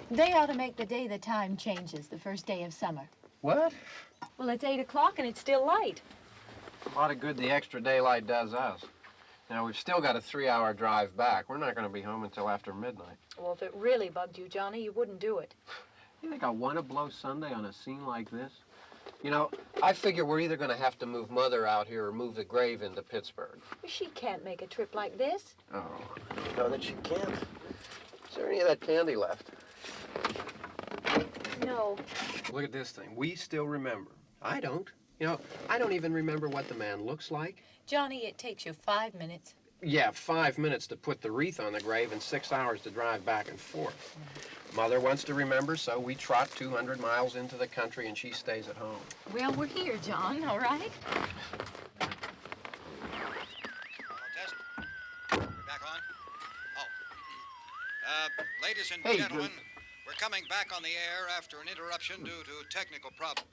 They ought to make the day the time changes, the first day of summer. What? Well, it's 8 o'clock and it's still light. A lot of good the extra daylight does us. Now, we've still got a 3-hour drive back. We're not going to be home until after midnight. Well, if it really bugged you, Johnny, you wouldn't do it. You think I want to blow Sunday on a scene like this? You know, I figure we're either going to have to move Mother out here or move the grave into Pittsburgh. She can't make a trip like this. Oh, I know that she can't. Is there any of that candy left? No. Look at this thing. We still remember. I don't. You know, I don't even remember what the man looks like. Johnny, it takes you 5 minutes. Yeah, 5 minutes to put the wreath on the grave and 6 hours to drive back and forth. Mother wants to remember, so we trot 200 miles into the country and she stays at home. Well, we're here, John, all right? Test. We're back on. Ladies and gentlemen, we're coming back on the air after an interruption due to technical problems.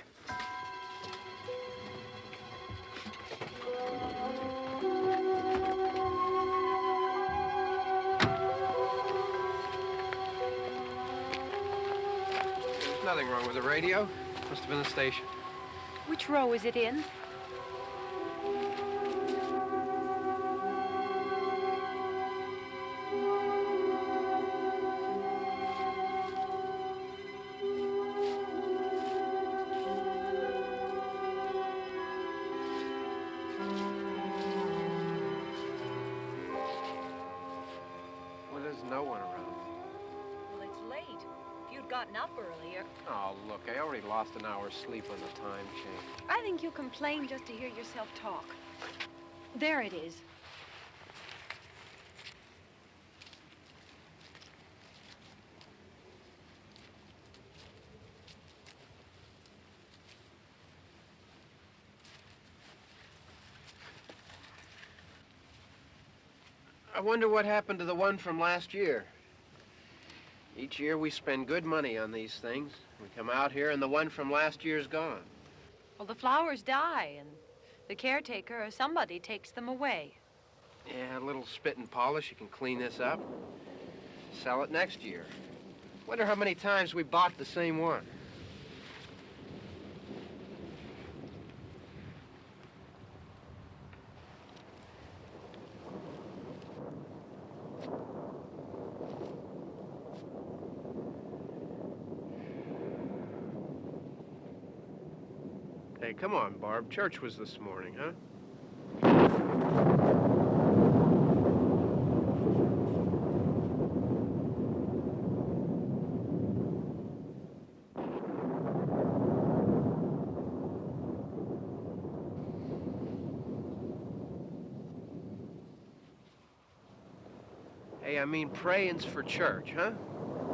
There's nothing wrong with the radio. Must have been the station. Which row is it in? Gotten up earlier. Oh, look, I already lost an hour's sleep on the time change. I think you complain just to hear yourself talk. There it is. I wonder what happened to the one from last year. Each year we spend good money on these things. We come out here and the one from last year's gone. Well, the flowers die and the caretaker or somebody takes them away. Yeah, a little spit and polish, you can clean this up. Sell it next year. Wonder how many times we bought the same one. Hey, come on, Barb. Church was this morning, huh? Hey, I mean, praying's for church, huh?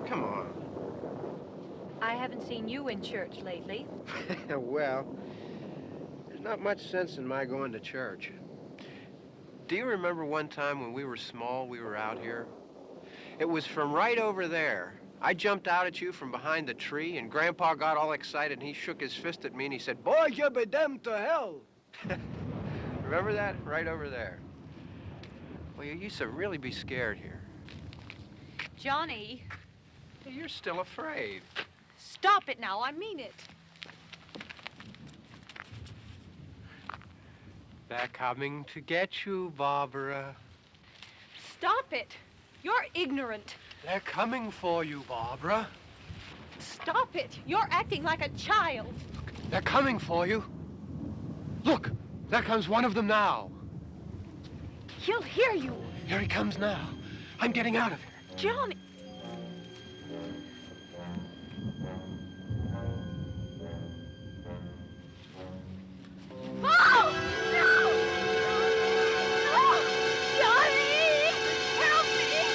Come on. I haven't seen you in church lately. Well, there's not much sense in my going to church. Do you remember one time when we were small, we were out here? It was from right over there. I jumped out at you from behind the tree, and Grandpa got all excited, and he shook his fist at me, and he said, "Boy, you be damned to hell." Remember that? Right over there. Well, you used to really be scared here. Johnny, You're still afraid. stop it now. I mean it. They're coming to get you, Barbara. Stop it. You're ignorant. They're coming for you, Barbara. Stop it. You're acting like a child. They're coming for you. Look, there comes one of them now. He'll hear you. Here he comes now. I'm getting out of here. Johnny. Oh! No! No! Johnny! Help me!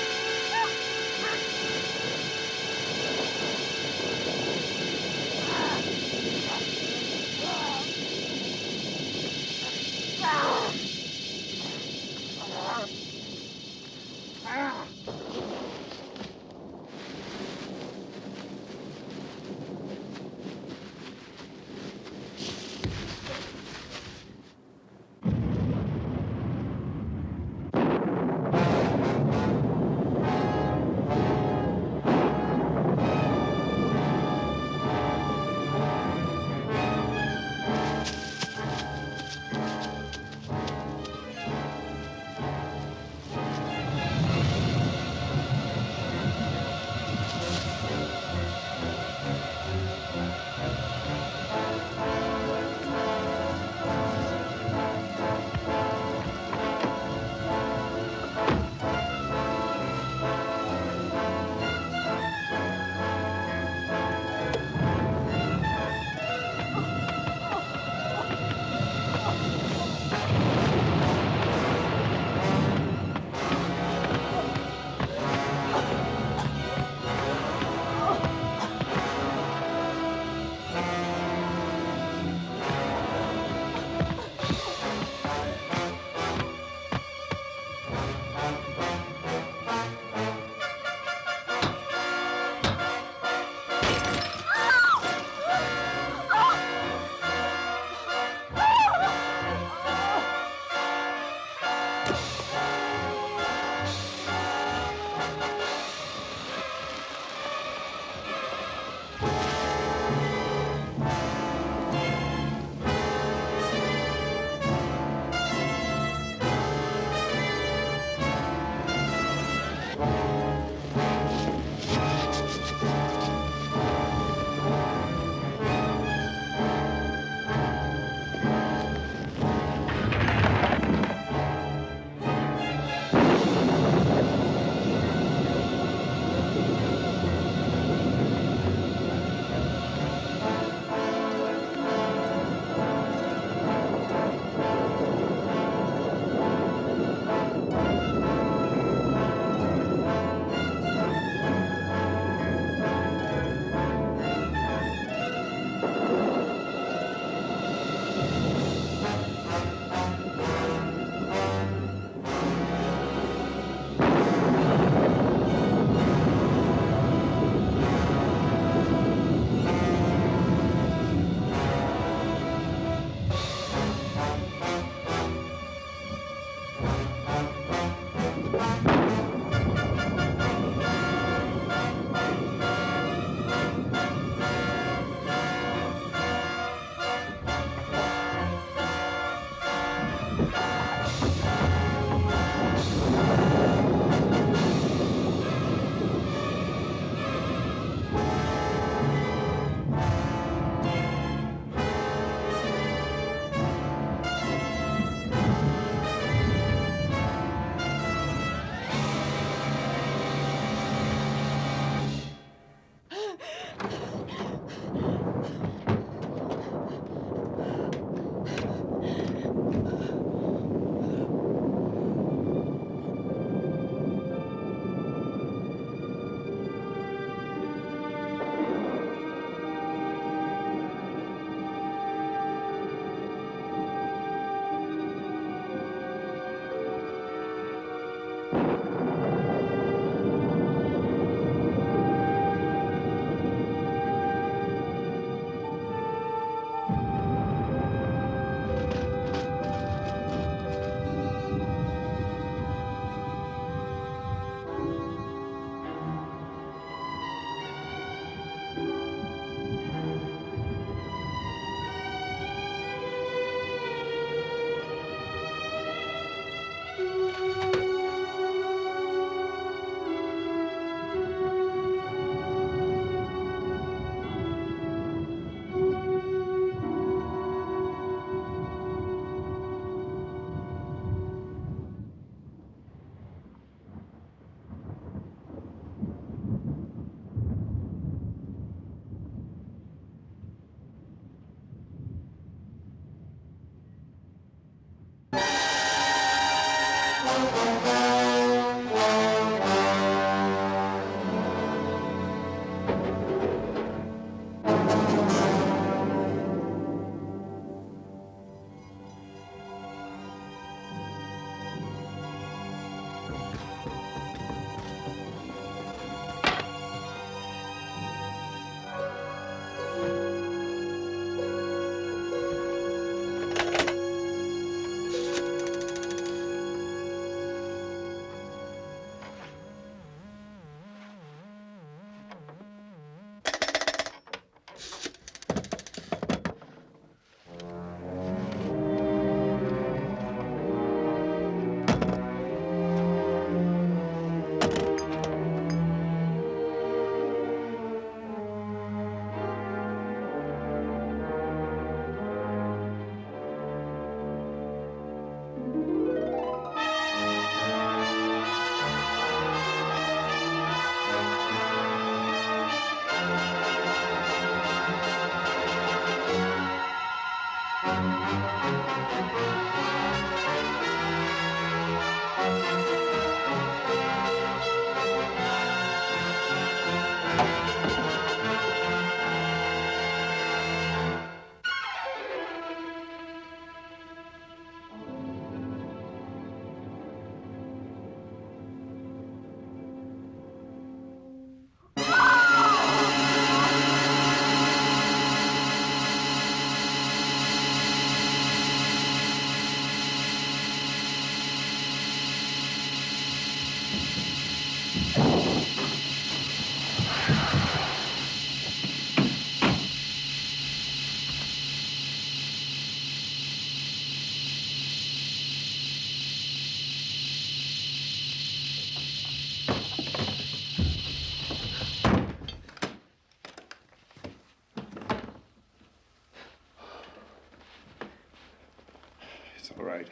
It's all right.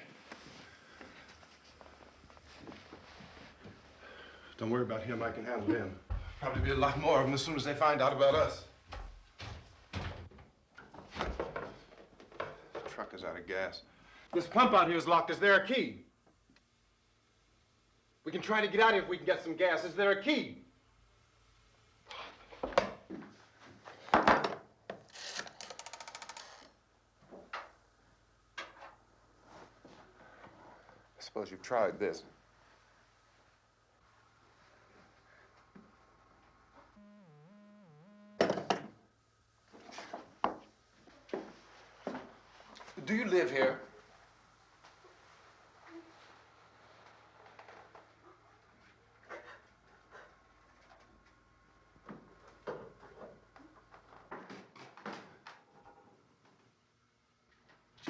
Don't worry about him. I can handle him. Probably be a lot more of them as soon as they find out about us. The truck is out of gas. This pump out here is locked. Is there a key? We can try to get out here if we can get some gas. Is there a key? I suppose you've tried this. Do you live here?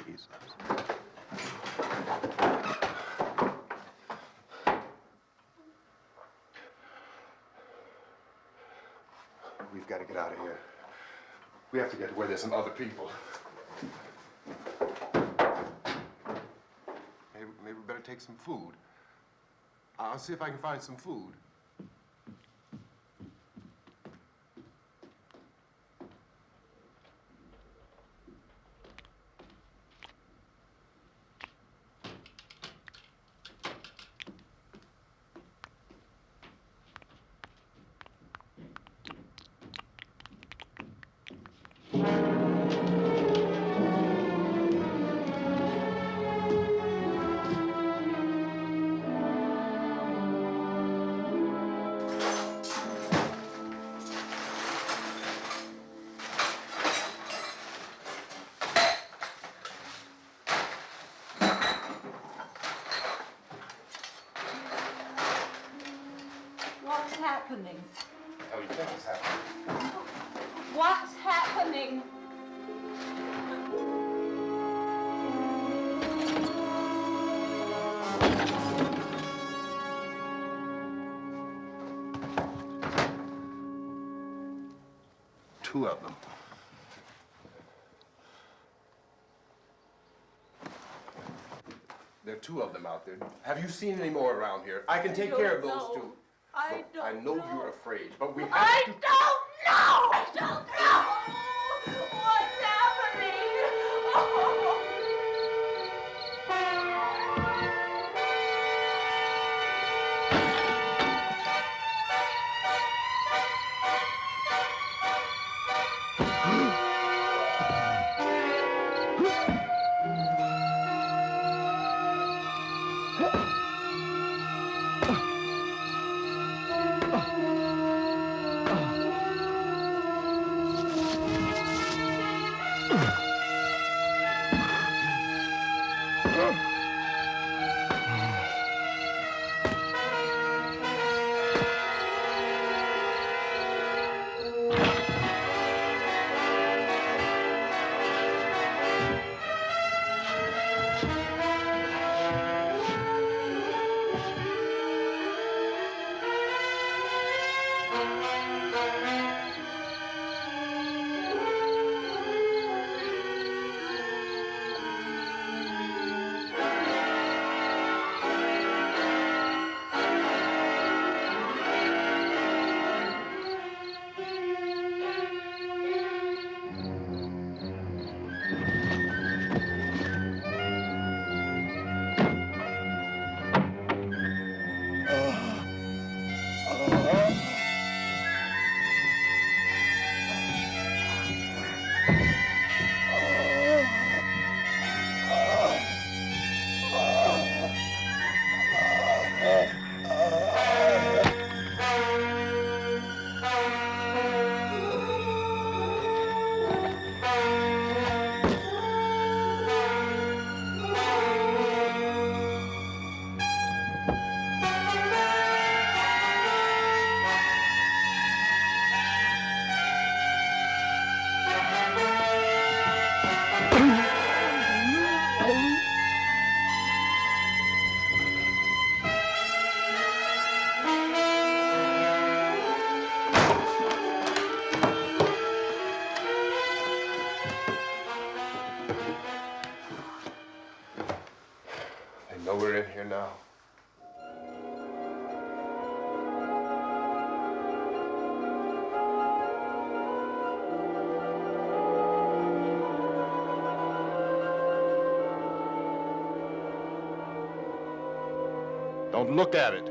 Jesus. We've got to get out of here. We have to get to where there's some other people. Maybe we better take some food. I'll see if I can find some food. What's happening? How do you think it's happening? What's happening? Two of them. There are two of them out there. Have you seen any more around here? I can take care of those two. I Look, I know you're afraid, but we have I to... don't know! I don't know! What's happening? Oh. Don't look at it.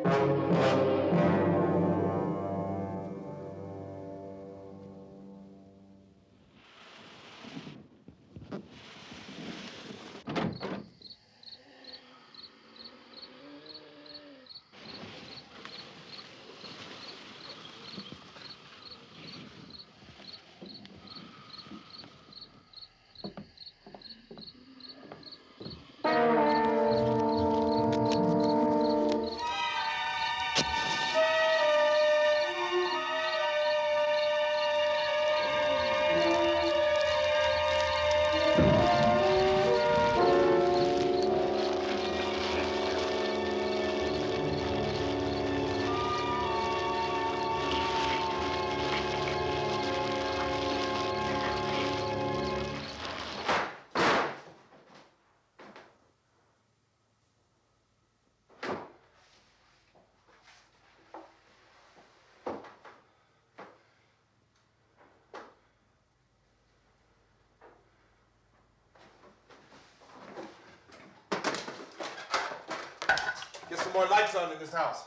Get some more lights on in this house.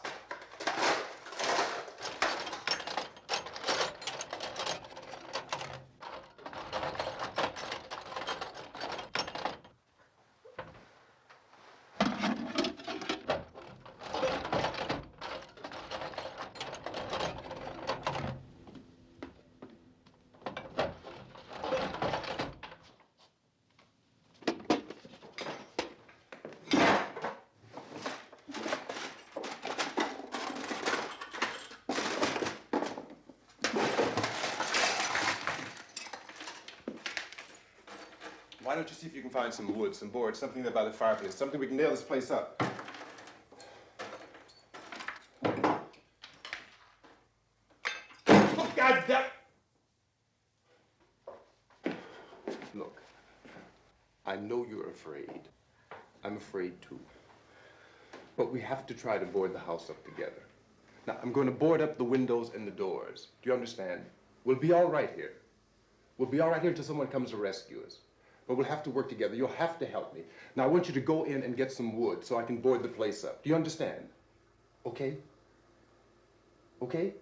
Why don't you see if you can find some wood, some boards, something there by the fireplace, something we can nail this place up. Oh, God damn! Look, I know you're afraid. I'm afraid too. But we have to try to board the house up together. Now, I'm going to board up the windows and the doors. Do you understand? We'll be all right here. We'll be all right here until someone comes to rescue us. But we'll have to work together. You'll have to help me. Now, I want you to go in and get some wood so I can board the place up. Do you understand? Okay? Okay?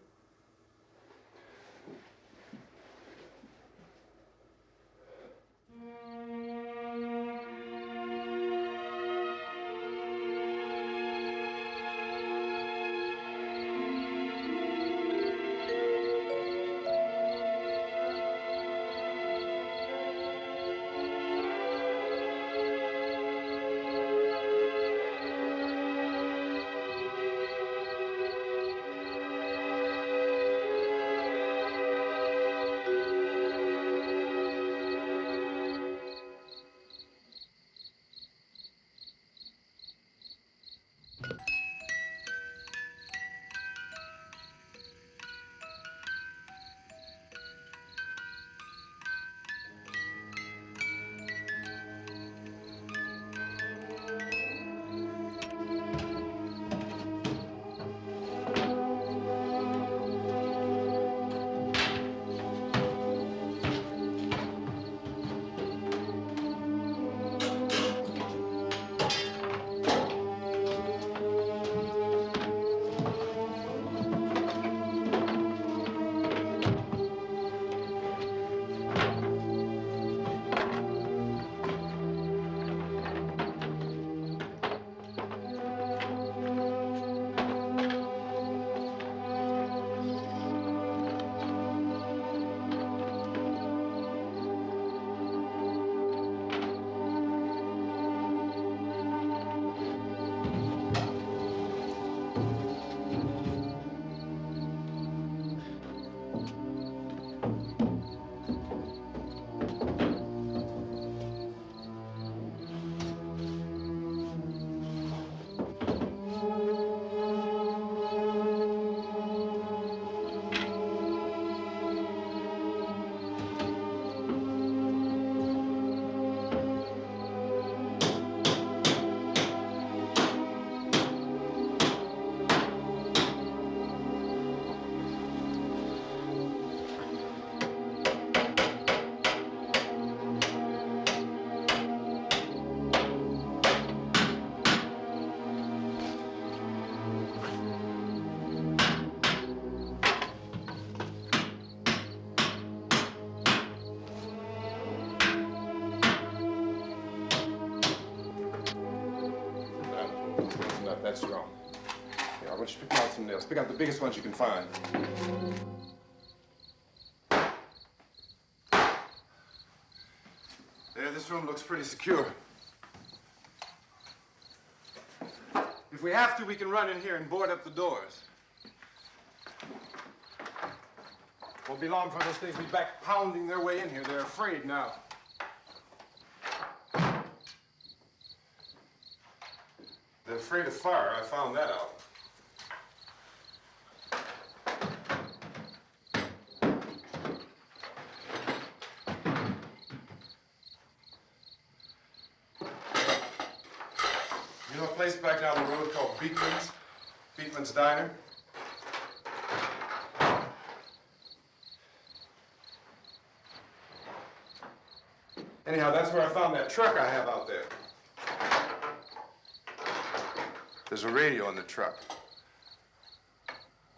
that strong. Here, I want you to pick out some nails. Pick out the biggest ones you can find. There, this room looks pretty secure. If we have to, we can run in here and board up the doors. Won't be long before those things be back pounding their way in here. They're afraid now. They're afraid of fire. I found that out. You know a place back down the road called Beekman's Diner? Anyhow, that's where I found that truck I have out there. There's a radio in the truck.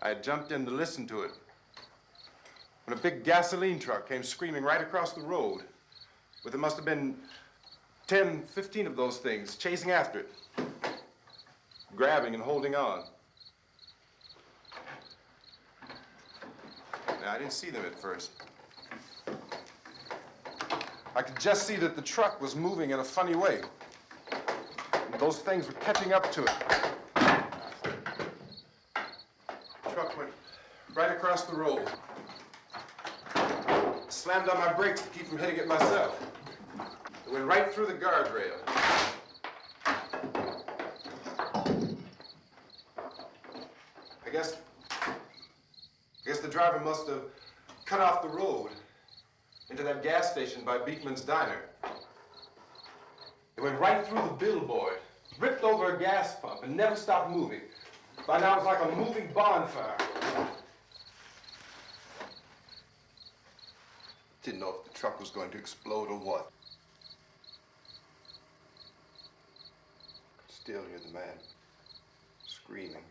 I had jumped in to listen to it when a big gasoline truck came screaming right across the road. But there must have been 10, 15 of those things chasing after it, grabbing and holding on. Now, I didn't see them at first. I could just see that the truck was moving in a funny way. And those things were catching up to it. The truck went right across the road. Slammed on my brakes to keep from hitting it myself. It went right through the guardrail. I guess the driver must have cut off the road into that gas station by Beekman's Diner. It went right through the billboard, ripped over a gas pump, and never stopped moving. By now, it was like a moving bonfire. Didn't know if the truck was going to explode or what. Still hear the man screaming.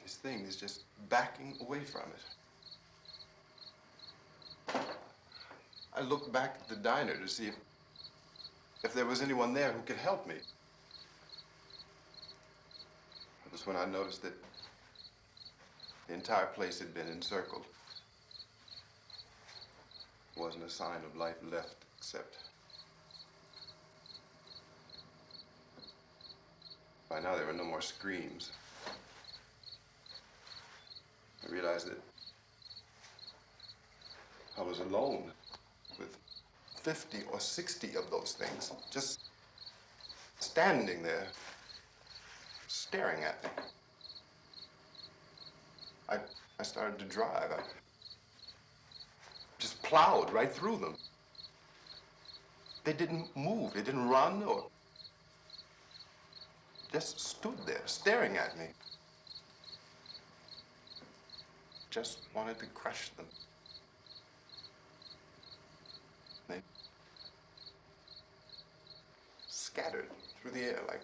This thing is just backing away from it. I looked back at the diner to see if there was anyone there who could help me. It was when I noticed that the entire place had been encircled. There wasn't a sign of life left except by now there were no more screams. I realized that I was alone with 50 or 60 of those things, just standing there, staring at me. I started to drive. I just plowed right through them. They didn't move, they didn't run or just stood there staring at me. Just wanted to crush them. They scattered through the air like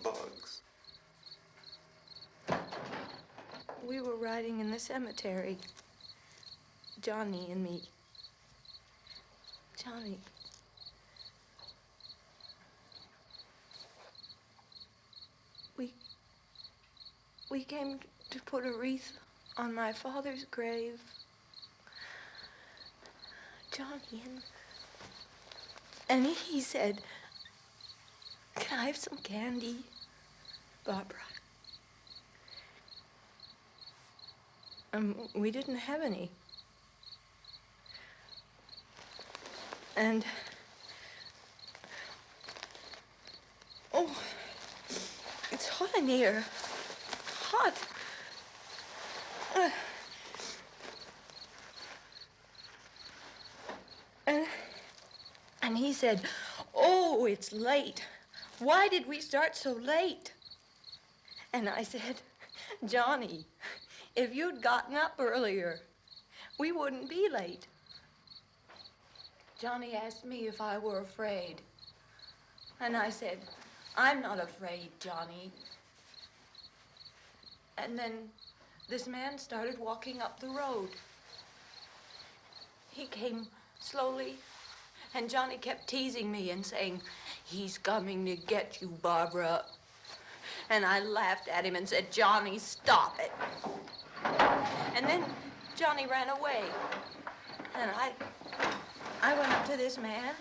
bugs. We were riding in the cemetery, Johnny and me. Johnny. We came to put a wreath on my father's grave. Johnny, and he said, "Can I have some candy, Barbara?" We didn't have any. And, oh, it's hot in here. Hot. And he said, "Oh, it's late. Why did we start so late?" And I said, "Johnny, if you'd gotten up earlier, we wouldn't be late." Johnny asked me if I were afraid. And I said, "I'm not afraid, Johnny." And then this man started walking up the road. He came slowly, and Johnny kept teasing me and saying, "He's coming to get you, Barbara." And I laughed at him and said, "Johnny, stop it." And then Johnny ran away. And I went up to this man,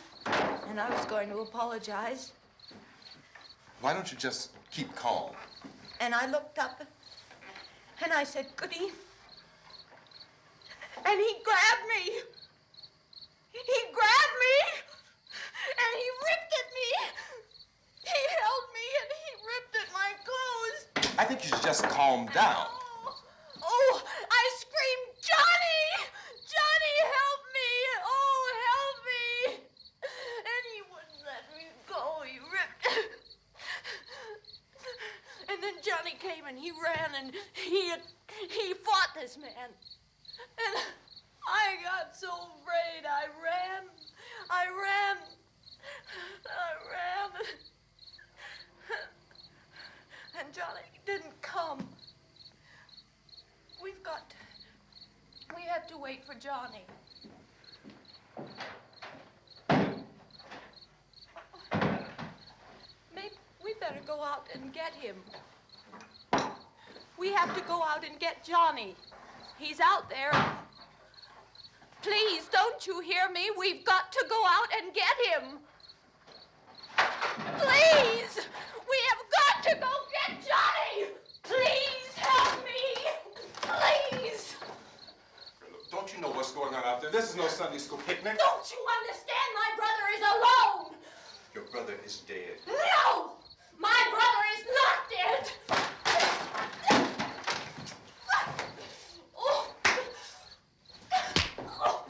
and I was going to apologize. Why don't you just keep calm? And I looked up, and I said, "Goody." And he grabbed me. He grabbed me, and he ripped at me. He held me, and he ripped at my clothes. I think you should just calm down. Oh, I screamed, "Johnny! Johnny, help me! Oh, help me!" And he wouldn't let me go. He ripped. And then Johnny came and he ran and he fought this man. And I got so afraid. I ran. And Johnny didn't come. We have to wait for Johnny. Maybe we better go out and get him. We have to go out and get Johnny. He's out there. Please, don't you hear me? We've got to go out and get him. Please! We have got to go get Johnny! Please help me! Please! Look, don't you know what's going on out there? This is no Sunday school picnic. Don't you understand? My brother is alone! Your brother is dead. No! My brother is not dead! Oh. Oh.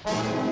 Oh.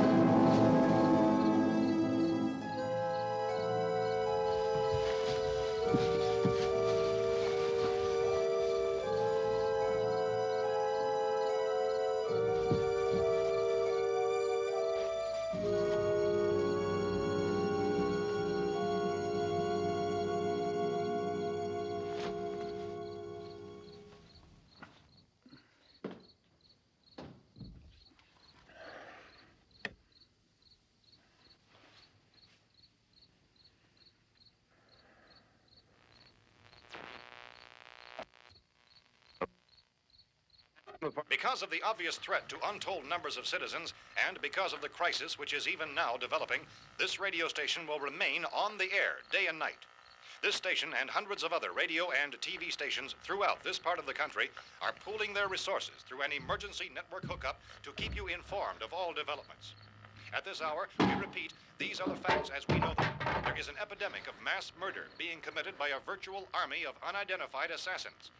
Because of the obvious threat to untold numbers of citizens, and because of the crisis which is even now developing, this radio station will remain on the air day and night. This station and hundreds of other radio and TV stations throughout this part of the country are pooling their resources through an emergency network hookup to keep you informed of all developments. At this hour, we repeat, these are the facts as we know them. There is an epidemic of mass murder being committed by a virtual army of unidentified assassins.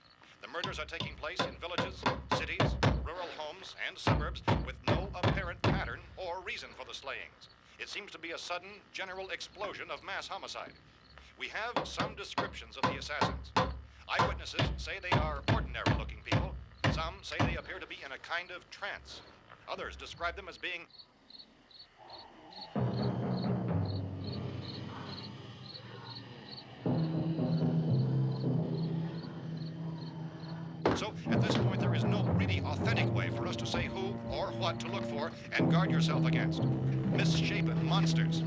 The murders are taking place in villages, cities, rural homes, and suburbs with no apparent pattern or reason for the slayings. It seems to be a sudden, general explosion of mass homicide. We have some descriptions of the assassins. Eyewitnesses say they are ordinary-looking people. Some say they appear to be in a kind of trance. Others describe them as being So, at this point, there is no really authentic way for us to say who or what to look for and guard yourself against. Misshapen monsters.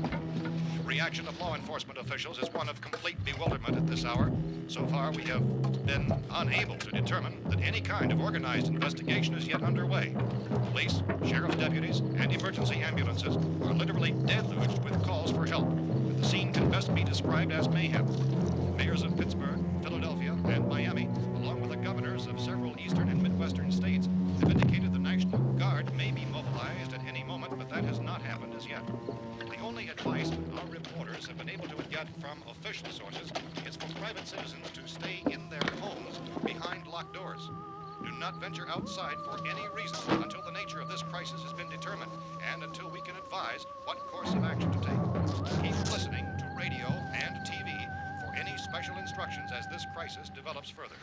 Reaction of law enforcement officials is one of complete bewilderment at this hour. So far, we have been unable to determine that any kind of organized investigation is yet underway. Police, sheriff's deputies, and emergency ambulances are literally deluged with calls for help. The scene can best be described as mayhem. Mayors of Pittsburgh, Philadelphia, and Miami, along with the governors of several eastern and midwestern states, have indicated the National Guard may be mobilized at any moment, but that has not happened as yet. The only advice our reporters have been able to get from official sources is for private citizens to stay in their homes behind locked doors. Do not venture outside for any reason until the nature of this crisis has been determined and until we can advise what course of action to take. Keep listening to radio and TV for any special instructions as this crisis develops further.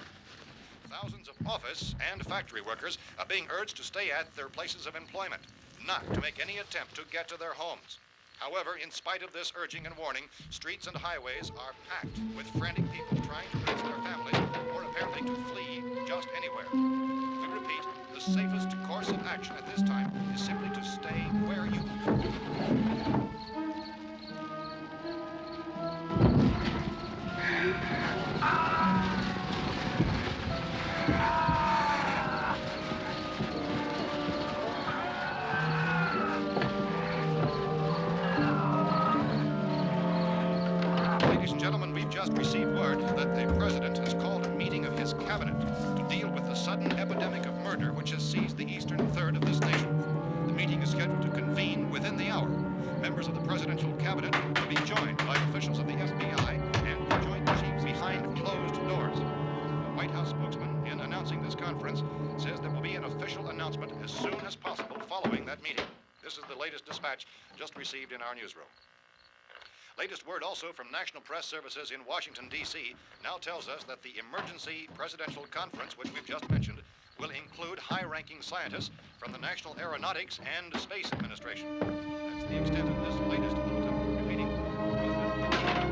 Thousands of office and factory workers are being urged to stay at their places of employment, not to make any attempt to get to their homes. However, in spite of this urging and warning, streets and highways are packed with frantic people trying to raise their families or apparently to flee just anywhere. We repeat, the safest course of action at this time is simply to stay where you Ladies and gentlemen, we've just received word that the president has called a meeting of his cabinet to deal with the sudden epidemic of murder which has seized the eastern third of this nation. The meeting is scheduled to convene within the hour. Members of the presidential cabinet will be joined by officials of the FBI and the Joint Chiefs behind closed doors. A White House spokesman, in announcing this conference, says there will be an official announcement as soon as possible following that meeting. This is the latest dispatch just received in our newsroom. Latest word also from National Press Services in Washington, D.C. now tells us that the emergency presidential conference, which we've just mentioned, will include high-ranking scientists from the National Aeronautics and Space Administration. That's the extent of this latest bulletin, repeating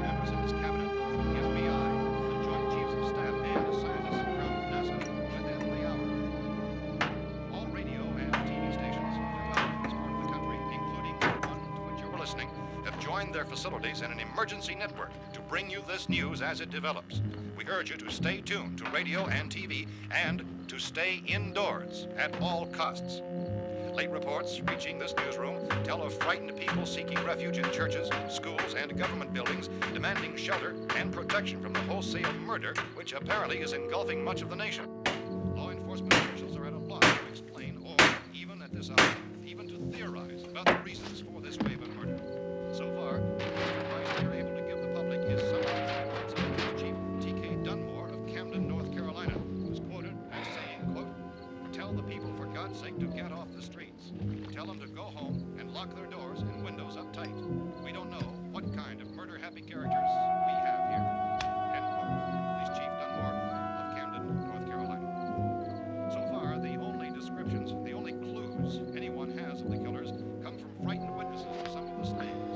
members of his cabinet, the FBI, the Joint Chiefs of Staff, and scientists from NASA within the hour. All radio and TV stations throughout this part of the country, including the one to which you were listening, have joined their facilities in an emergency network to bring you this news as it develops. We urge you to stay tuned to radio and TV and to stay indoors at all costs. Late reports reaching this newsroom tell of frightened people seeking refuge in churches, schools, and government buildings, demanding shelter and protection from the wholesale murder which apparently is engulfing much of the nation. Law enforcement officials are at a loss to explain or, even at this hour, even to theorize about the reasons for this wave of murder. So far, the best advice we are able to give the public is some of the words of Police Chief T.K. Dunmore of Camden, North Carolina, who is quoted as saying, quote, "Tell the people, for God's sake, to get off the streets. Tell them to go home and lock their doors and windows up tight. We don't know what kind of murder-happy characters we have here." End quote. Police Chief Dunmore of Camden, North Carolina. So far, the only descriptions, the only clues anyone has of the killers come from frightened witnesses of some of the slayings.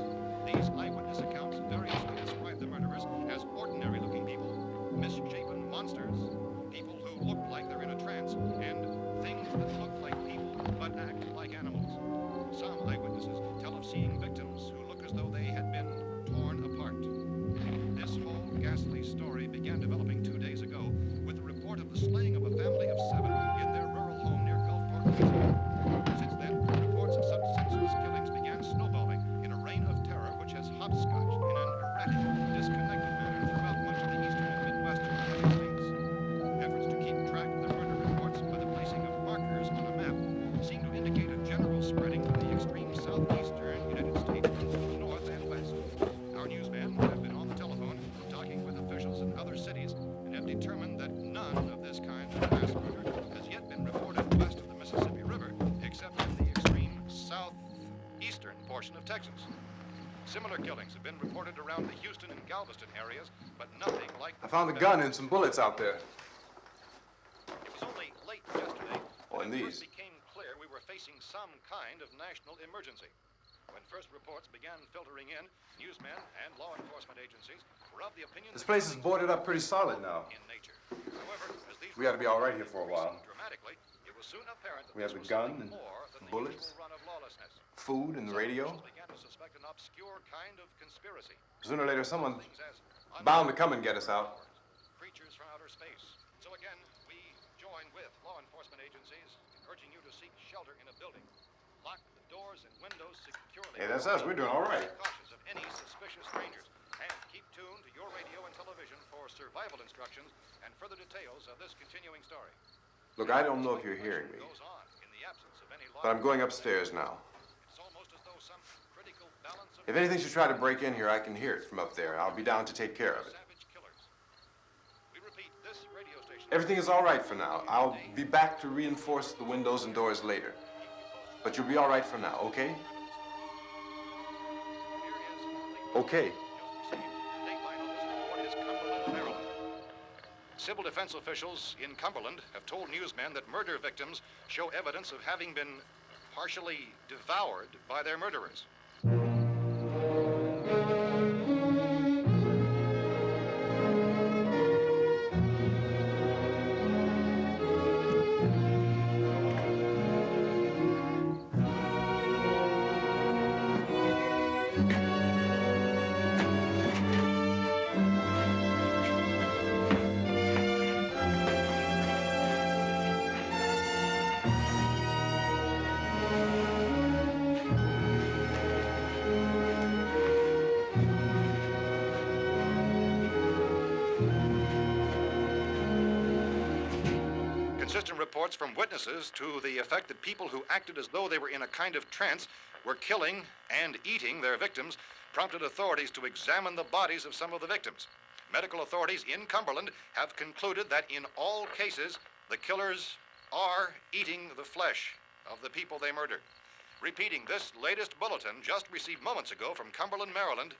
These eyewitness accounts variously describe the murderers as ordinary-looking people, misshapen monsters, people who look like they're in a trance, and things that look like people but act like animals. Some eyewitnesses tell of seeing victims who look as though they had been torn apart. This whole ghastly story began developing 2 days ago with the report of the slaying of a family of 7 in their rural home near Gulfport, Louisiana. Since then, reports of such senseless killings began snowballing in a reign of terror which has hopscotched in an erratic, disconnected manner throughout much of the eastern and midwestern United States. Efforts to keep track of the murder reports by the placing of markers on a map seem to indicate a general spreading from the extreme southeastern United States to the north and west. Our newsmen have been on the telephone talking with officials in other cities and have determined that none of this kind of mass murder has yet been reported west of the Mississippi River, except in the extreme southeastern portion of Texas. Similar killings have been reported around the Houston and Galveston areas, but nothing like... I found a gun and some bullets out there. It was only late yesterday Oh, when and it first these. became clear we were facing some kind of national emergency. When first reports began filtering in, newsmen and law enforcement agencies were of the opinion This that place is killings boarded were up pretty solid now. in nature. However, as these We ought to be all right reports here for a while. increased dramatically, it was soon apparent that We have this the was gun something and more than the bullets, usual run of lawlessness. food and the Some radio. officials began to suspect an obscure kind of conspiracy. Sooner or later, someone's Things as bound to come and get us out. creatures from outer space. So again, we join with law enforcement agencies in urging you to seek shelter in a building. Lock the doors and windows securely. Hey, that's us. We're doing all right. Be cautious of any suspicious strangers. And keep tuned to your radio and television for survival instructions and further details of this continuing story. Look, I don't know if you're hearing me, Goes on in the absence of any law but I'm going upstairs now. It's almost as though some critical balance of If anything should try to break in here, I can hear it from up there. I'll be down to take care of it. savage killers. We repeat, this radio station. Everything is all right for now. I'll be back to reinforce the windows and doors later. But you'll be all right for now, okay? Okay. Civil defense officials in Cumberland have told newsmen that murder victims show evidence of having been partially devoured by their murderers. consistent reports from witnesses to the effect that people who acted as though they were in a kind of trance were killing and eating their victims prompted authorities to examine the bodies of some of the victims. Medical authorities in Cumberland have concluded that in all cases, the killers are eating the flesh of the people they murdered. Repeating this latest bulletin just received moments ago from Cumberland, Maryland,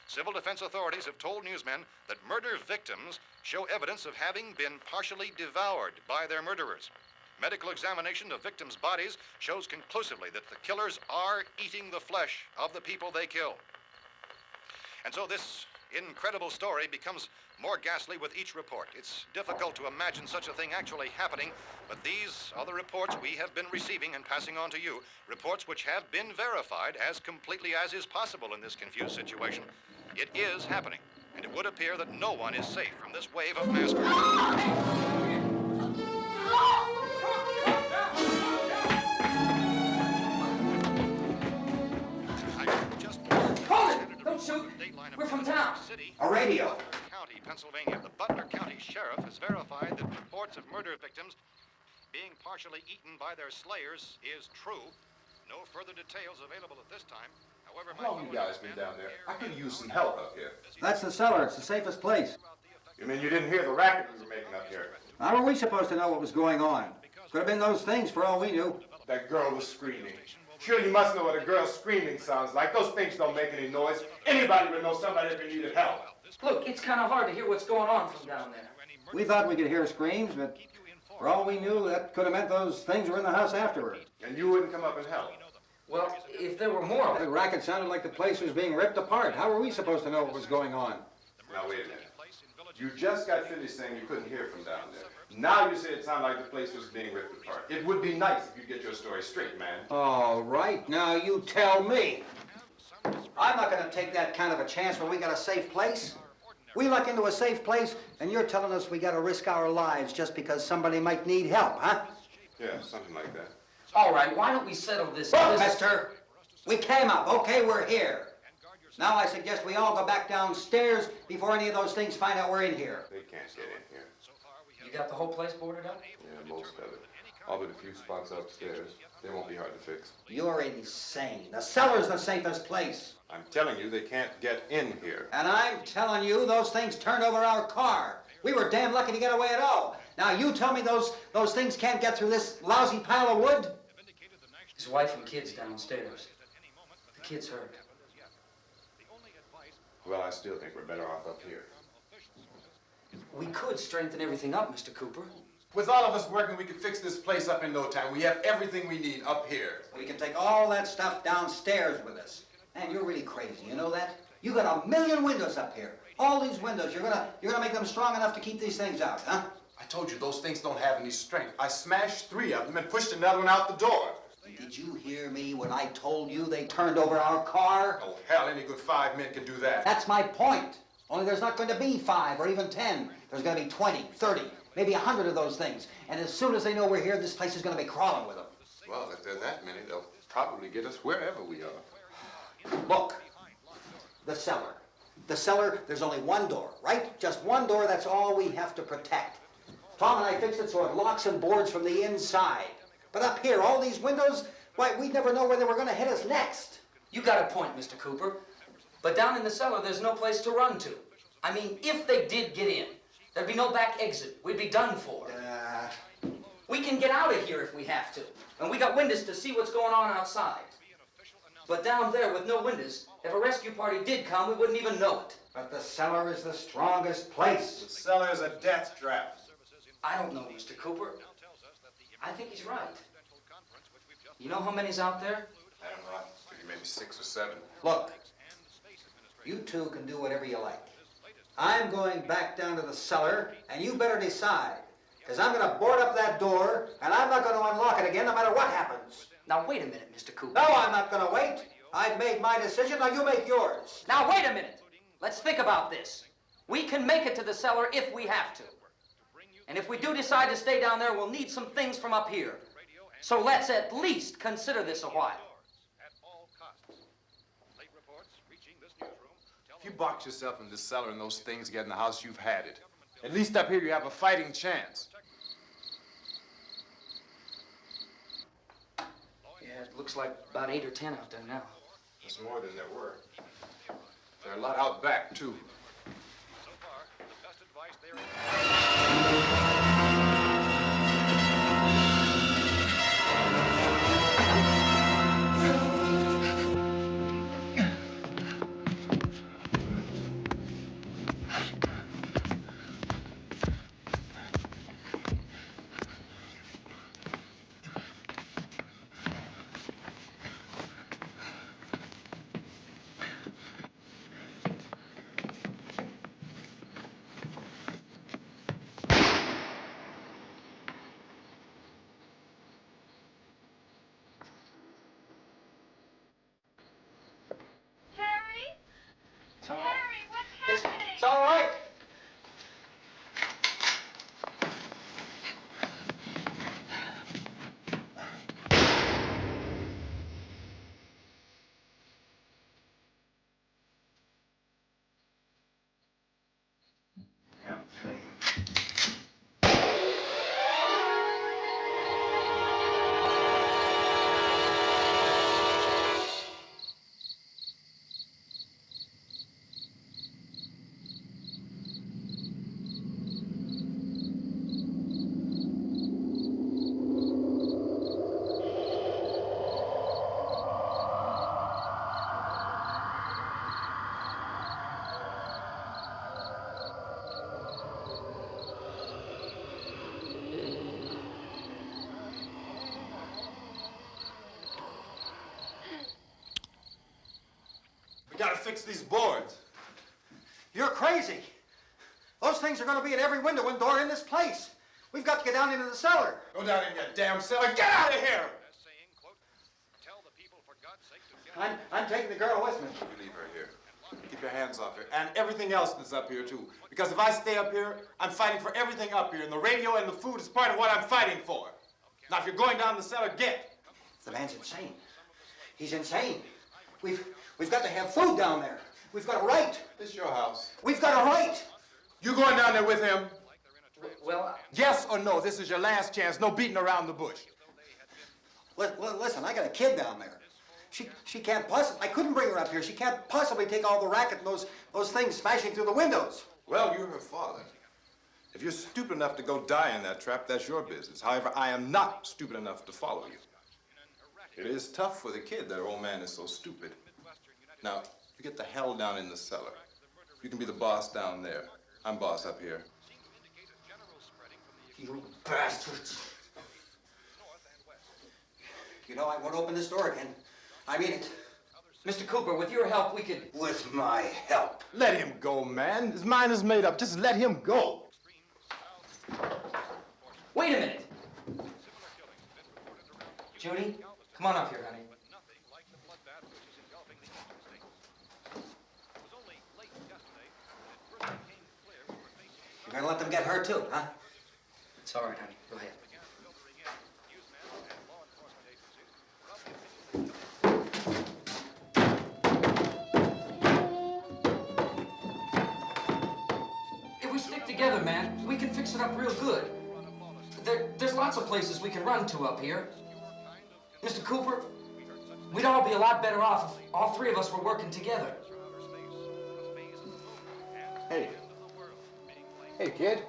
civil defense authorities have told newsmen that murder victims show evidence of having been partially devoured by their murderers. Medical examination of victims' bodies shows conclusively that the killers are eating the flesh of the people they kill. And so this incredible story becomes more ghastly with each report. It's difficult to imagine such a thing actually happening, but these are the reports we have been receiving and passing on to you, reports which have been verified as completely as is possible in this confused situation. It is happening, and it would appear that no one is safe from this wave of mass murder. Don't shoot. We're from town. A radio. County, Pennsylvania. The Butler County Sheriff has verified that reports of murder victims being partially eaten by their slayers is true. No further details available at this time. However, How long you guys been down there? I could use some help up here. That's the cellar. It's the safest place. You mean you didn't hear the racket we were making up here? How were we supposed to know what was going on? Could have been those things for all we knew. That girl was screaming. Sure, you must know what a girl screaming sounds like. Those things don't make any noise. Anybody would know somebody ever needed help. Look, it's kind of hard to hear what's going on from down there. We thought we could hear screams, but for all we knew, that could have meant those things were in the house afterward. And you wouldn't come up and help? Well, if there were more of The it. racket sounded like the place was being ripped apart. How were we supposed to know what was going on? Now, wait a minute. You just got finished saying you couldn't hear from down there. Now you say it sounded like the place was being ripped apart. It would be nice if you get your story straight, man. All right, now you tell me. I'm not going to take that kind of a chance when we got a safe place. We luck into a safe place, and you're telling us we got to risk our lives just because somebody might need help, huh? Yeah, something like that. All right, why don't we settle this? Look, mister, we came up. Okay, we're here. Now I suggest we all go back downstairs before any of those things find out we're in here. They can't get in here. You got the whole place boarded up? Yeah, most of it. All but a few spots upstairs. They won't be hard to fix. You're insane. The cellar's the safest place. I'm telling you, they can't get in here. And I'm telling you, those things turned over our car. We were damn lucky to get away at all. Now you tell me those things can't get through this lousy pile of wood? His wife and kids downstairs. The kid's hurt. Well, I still think we're better off up here. We could strengthen everything up, Mr. Cooper. With all of us working, we could fix this place up in no time. We have everything we need up here. We can take all that stuff downstairs with us. Man, you're really crazy, you know that? You got 1 million windows up here. All these windows, you're gonna make them strong enough to keep these things out, huh? I told you those things don't have any strength. I smashed 3 of them and pushed another one out the door. Did you hear me when I told you they turned over our car? Oh, hell, any good 5 men can do that. That's my point. Only there's not going to be 5 or even 10. There's going to be 20, 30, maybe 100 of those things. And as soon as they know we're here, this place is going to be crawling with them. Well, if there are that many, they'll probably get us wherever we are. Look, the cellar. The cellar, there's only one door, right? Just one door, that's all we have to protect. Tom and I fixed it so it locks and boards from the inside. But up here, all these windows, why, we'd never know where they were going to hit us next. You got a point, Mr. Cooper. But down in the cellar, there's no place to run to. I mean, if they did get in, there'd be no back exit. We'd be done for. We can get out of here if we have to. And we got windows to see what's going on outside. But down there with no windows, if a rescue party did come, we wouldn't even know it. But the cellar is the strongest place. The cellar is a death trap. I don't know, Mr. Cooper. I think he's right. You know how many's out there? I don't know. I figure maybe 6 or 7. Look, you two can do whatever you like. I'm going back down to the cellar, and you better decide. Because I'm going to board up that door, and I'm not going to unlock it again no matter what happens. Now, wait a minute, Mr. Cooper. No, I'm not going to wait. I've made my decision, now you make yours. Now, wait a minute. Let's think about this. We can make it to the cellar if we have to. And if we do decide to stay down there, we'll need some things from up here. So let's at least consider this a while. If you box yourself in this cellar and those things get in the house, you've had it. At least up here you have a fighting chance. Looks like about 8 or 10 out there now. There's more than there were. There are a lot out back, too. So far, the best advice there is. It's all right. We gotta fix these boards. You're crazy. Those things are going to be in every window and door in this place. We've got to get down into the cellar. Go down in your damn cellar. Get out of here! As saying, quote, tell the people for God's sake to get I'm taking the girl with me. You leave her here. Keep your hands off her. And everything else that's up here, too. Because if I stay up here, I'm fighting for everything up here. And the radio and the food is part of what I'm fighting for. Now, if you're going down the cellar, get. The man's insane. He's insane. We've got to have food down there. We've got a right. This is your house. We've got a right. You going down there with him? Well, Yes or no? This is your last chance. No beating around the bush. Listen, I got a kid down there. She can't possibly, I couldn't bring her up here. She can't possibly take all the racket and those things smashing through the windows. Well, you're her father. If you're stupid enough to go die in that trap, that's your business. However, I am not stupid enough to follow you. It is tough for the kid that old man is so stupid. Now, you get the hell down in the cellar. You can be the boss down there. I'm boss up here. You bastards. You know, I won't open this door again. I mean it. Mr. Cooper, with your help, we could... With my help. Let him go, man. His mind is made up. Just let him go. Wait a minute. Judy, come on up here, honey. You're gonna let them get hurt too, huh? It's all right, honey. Go ahead. If we stick together, man, we can fix it up real good. There's lots of places we can run to up here. Mr. Cooper, we'd all be a lot better off if all three of us were working together. Hey. Hey, kid.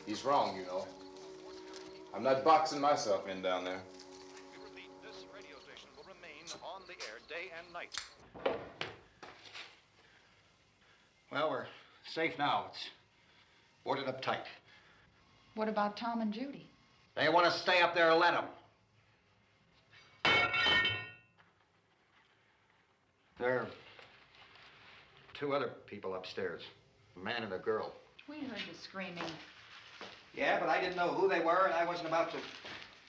He's wrong, you know. I'm not boxing myself in down there. We repeat, this radio station will remain on the air day and night. Well, we're safe now. It's boarded up tight. What about Tom and Judy? They want to stay up there, let them. There are two other people upstairs, a man and a girl. We heard you screaming. Yeah, but I didn't know who they were, and I wasn't about to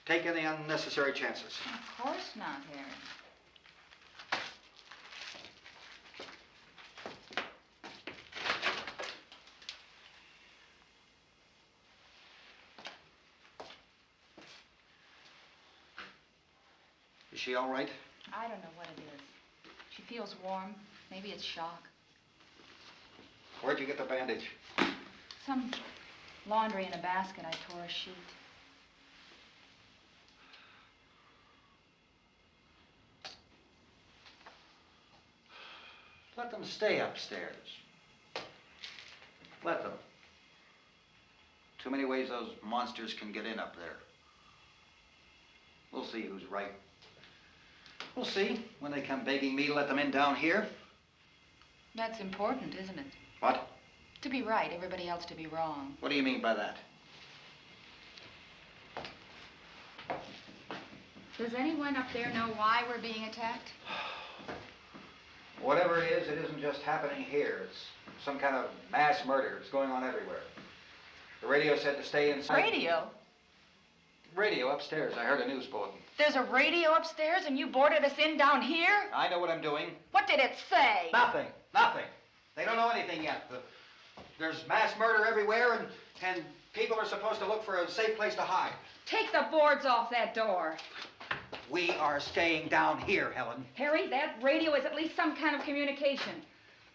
take any unnecessary chances. Of course not, Harry. Is she all right? I don't know what it is. She feels warm. Maybe it's shock. Where'd you get the bandage? Some laundry in a basket. I tore a sheet. Let them stay upstairs. Let them. Too many ways those monsters can get in up there. We'll see who's right. We'll see when they come begging me to let them in down here. That's important, isn't it? What? To be right, everybody else to be wrong. What do you mean by that? Does anyone up there know why we're being attacked? Whatever it isn't just happening here. It's some kind of mass murder. It's going on everywhere. The radio said to stay inside. Radio? Radio upstairs. I heard a news bulletin. There's a radio upstairs and you boarded us in down here? I know what I'm doing. What did it say? Nothing. Nothing. They don't know anything yet. There's mass murder everywhere, and people are supposed to look for a safe place to hide. Take the boards off that door. We are staying down here, Helen. Harry, that radio is at least some kind of communication.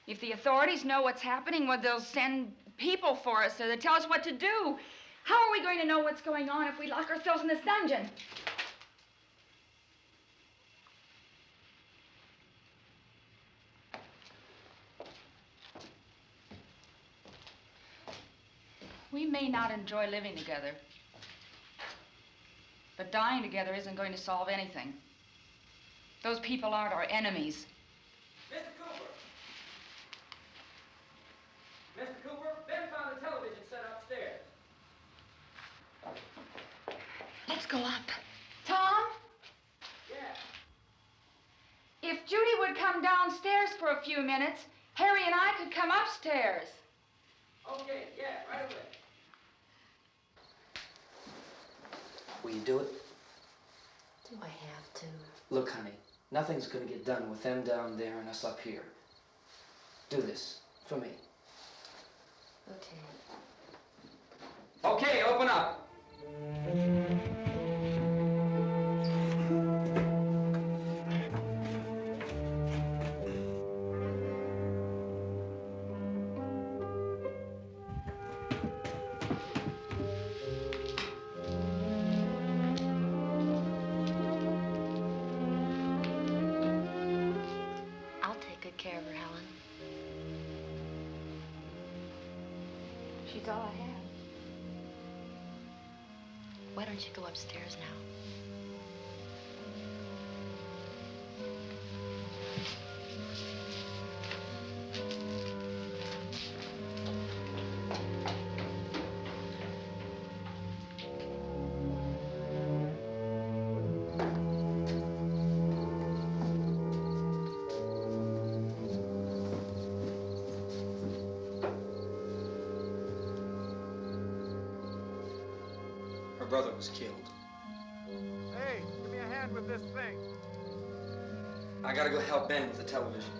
If the authorities know what's happening, well, they'll send people for us so they'll tell us what to do. How are we going to know what's going on if we lock ourselves in this dungeon? We may not enjoy living together, but dying together isn't going to solve anything. Those people aren't our enemies. Mr. Cooper! Mr. Cooper, Ben found the television set upstairs. Let's go up. Tom? Yeah. If Judy would come downstairs for a few minutes, Harry and I could come upstairs. Okay, yeah, right away. Will you do it? Do I have to? Look, honey, nothing's gonna get done with them down there and us up here. Do this for me. Okay. Okay, open up. I'll take good care of her, Helen. She's all I have. Why don't you go upstairs now? Her brother was killed. Hey, give me a hand with this thing. I gotta go help Ben with the television.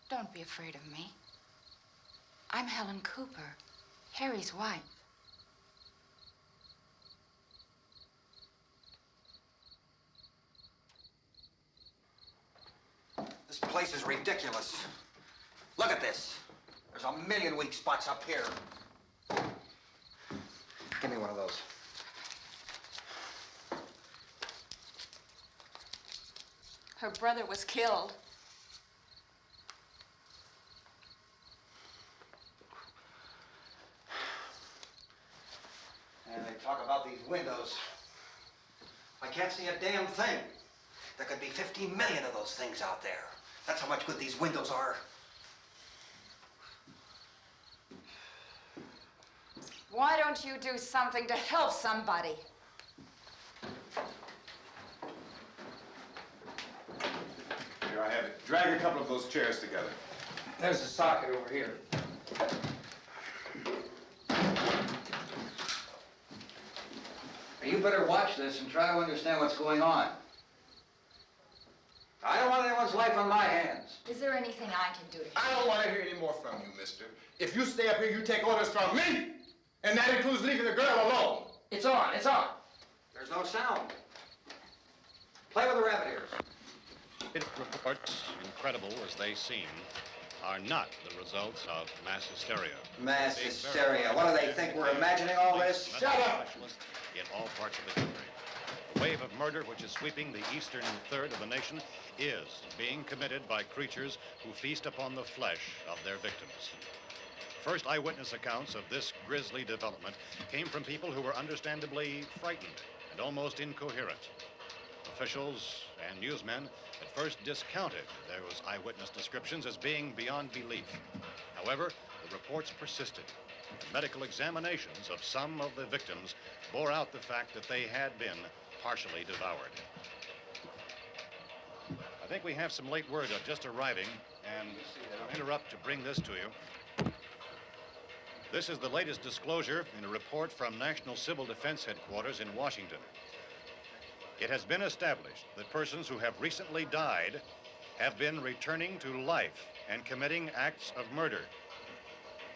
Don't be afraid of me. I'm Helen Cooper, Harry's wife. This place is ridiculous. Look at this. There's a million weak spots up here. Give me one of those. Her brother was killed. And they talk about these windows. I can't see a damn thing. There could be 15 million of those things out there. That's how much good these windows are. Why don't you do something to help somebody? Here, I have it. Drag a couple of those chairs together. There's a socket over here. You better watch this and try to understand what's going on. I don't want anyone's life on my hands. Is there anything I can do to I don't want to hear any more from you, mister. If you stay up here, you take orders from me. And that includes leaving the girl alone. It's on, it's on. There's no sound. Play with the rabbit ears. Reports, incredible as they seem, are not the results of mass hysteria. Mass hysteria. What do they think? We're imagining all this? Shut up! In all parts of the country. The wave of murder which is sweeping the eastern third of the nation is being committed by creatures who feast upon the flesh of their victims. First eyewitness accounts of this grisly development came from people who were understandably frightened and almost incoherent. Officials and newsmen at first discounted those eyewitness descriptions as being beyond belief. However, the reports persisted. The medical examinations of some of the victims bore out the fact that they had been partially devoured. I think we have some late word just arriving, and I'll interrupt to bring this to you. This is the latest disclosure in a report from National Civil Defense Headquarters in Washington. It has been established that persons who have recently died have been returning to life and committing acts of murder.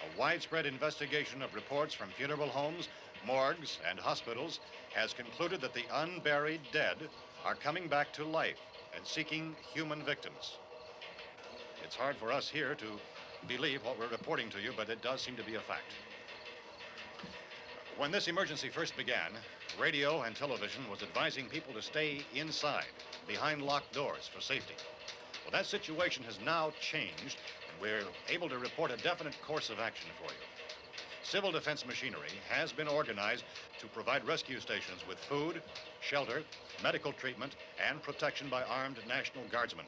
A widespread investigation of reports from funeral homes, morgues, and hospitals has concluded that the unburied dead are coming back to life and seeking human victims. It's hard for us here to believe what we're reporting to you, but it does seem to be a fact. When this emergency first began, radio and television was advising people to stay inside, behind locked doors for safety. Well, that situation has now changed, and we're able to report a definite course of action for you. Civil defense machinery has been organized to provide rescue stations with food, shelter, medical treatment, and protection by armed National Guardsmen.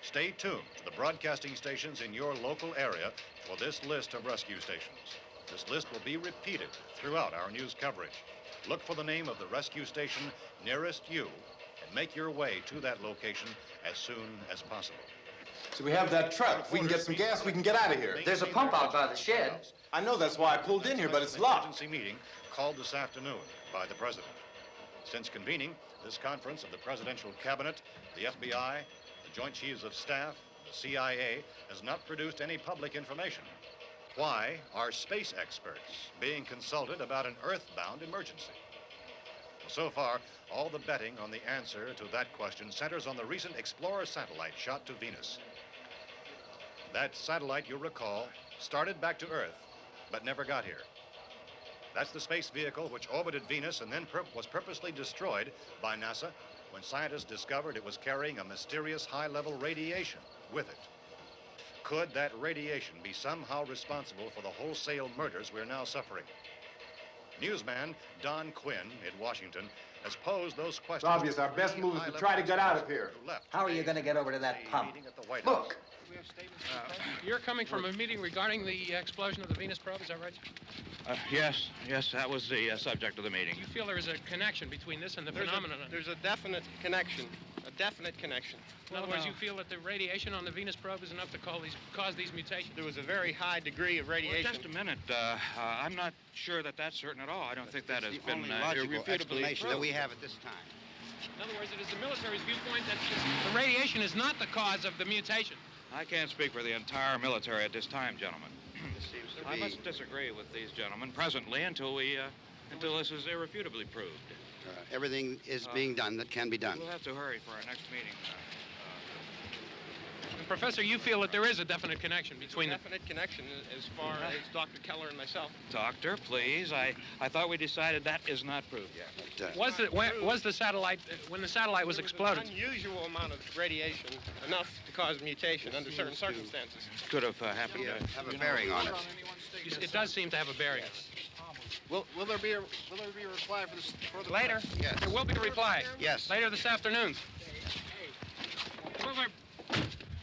Stay tuned to the broadcasting stations in your local area for this list of rescue stations. This list will be repeated throughout our news coverage. Look for the name of the rescue station nearest you and make your way to that location as soon as possible. So we have that truck. If we can get some gas, we can get out of here. There's a pump out by the shed. I know, that's why I pulled in here, but it's locked. Emergency meeting called this afternoon by the president. Since convening this conference of the presidential cabinet, the FBI, the Joint Chiefs of Staff, the CIA has not produced any public information. Why are space experts being consulted about an earthbound emergency? So far, all the betting on the answer to that question centers on the recent Explorer satellite shot to Venus. That satellite, you'll recall, started back to Earth, but never got here. That's the space vehicle which orbited Venus and then was purposely destroyed by NASA when scientists discovered it was carrying a mysterious high-level radiation with it. Could that radiation be somehow responsible for the wholesale murders we're now suffering? Newsman Don Quinn in Washington has posed those questions. It's obvious our best move is to try to get out of here. How are you going to get over to that pump? Look! You're coming from a meeting regarding the explosion of the Venus probe, is that right? Yes, that was the subject of the meeting. You feel there is a connection between this and the phenomenon? There's a definite connection. In other words, you feel that the radiation on the Venus probe is enough to cause these mutations? There was a very high degree of radiation. Well, just a minute. I'm not sure that that's certain at all. I don't think that has been logical explanation that we proved. have at this time. In other words, it is the military's viewpoint that the radiation is not the cause of the mutation. I can't speak for the entire military at this time, gentlemen. This seems to I be... must disagree with these gentlemen presently until this is irrefutably proved. everything is being done that can be done. We'll have to hurry for our next meeting. And Professor, you feel that there is a definite connection between them? Definite connection as far as Dr. Keller and myself. Doctor, please. I thought we decided that is not proved yet. Was the satellite, when the satellite was exploded? An unusual amount of radiation, enough to cause mutation under certain circumstances. Could have happened. Have a bearing on it. It does seem to have a bearing. Will there be a reply for this further? Later? Yes. There will be a reply. Yes. Later this afternoon.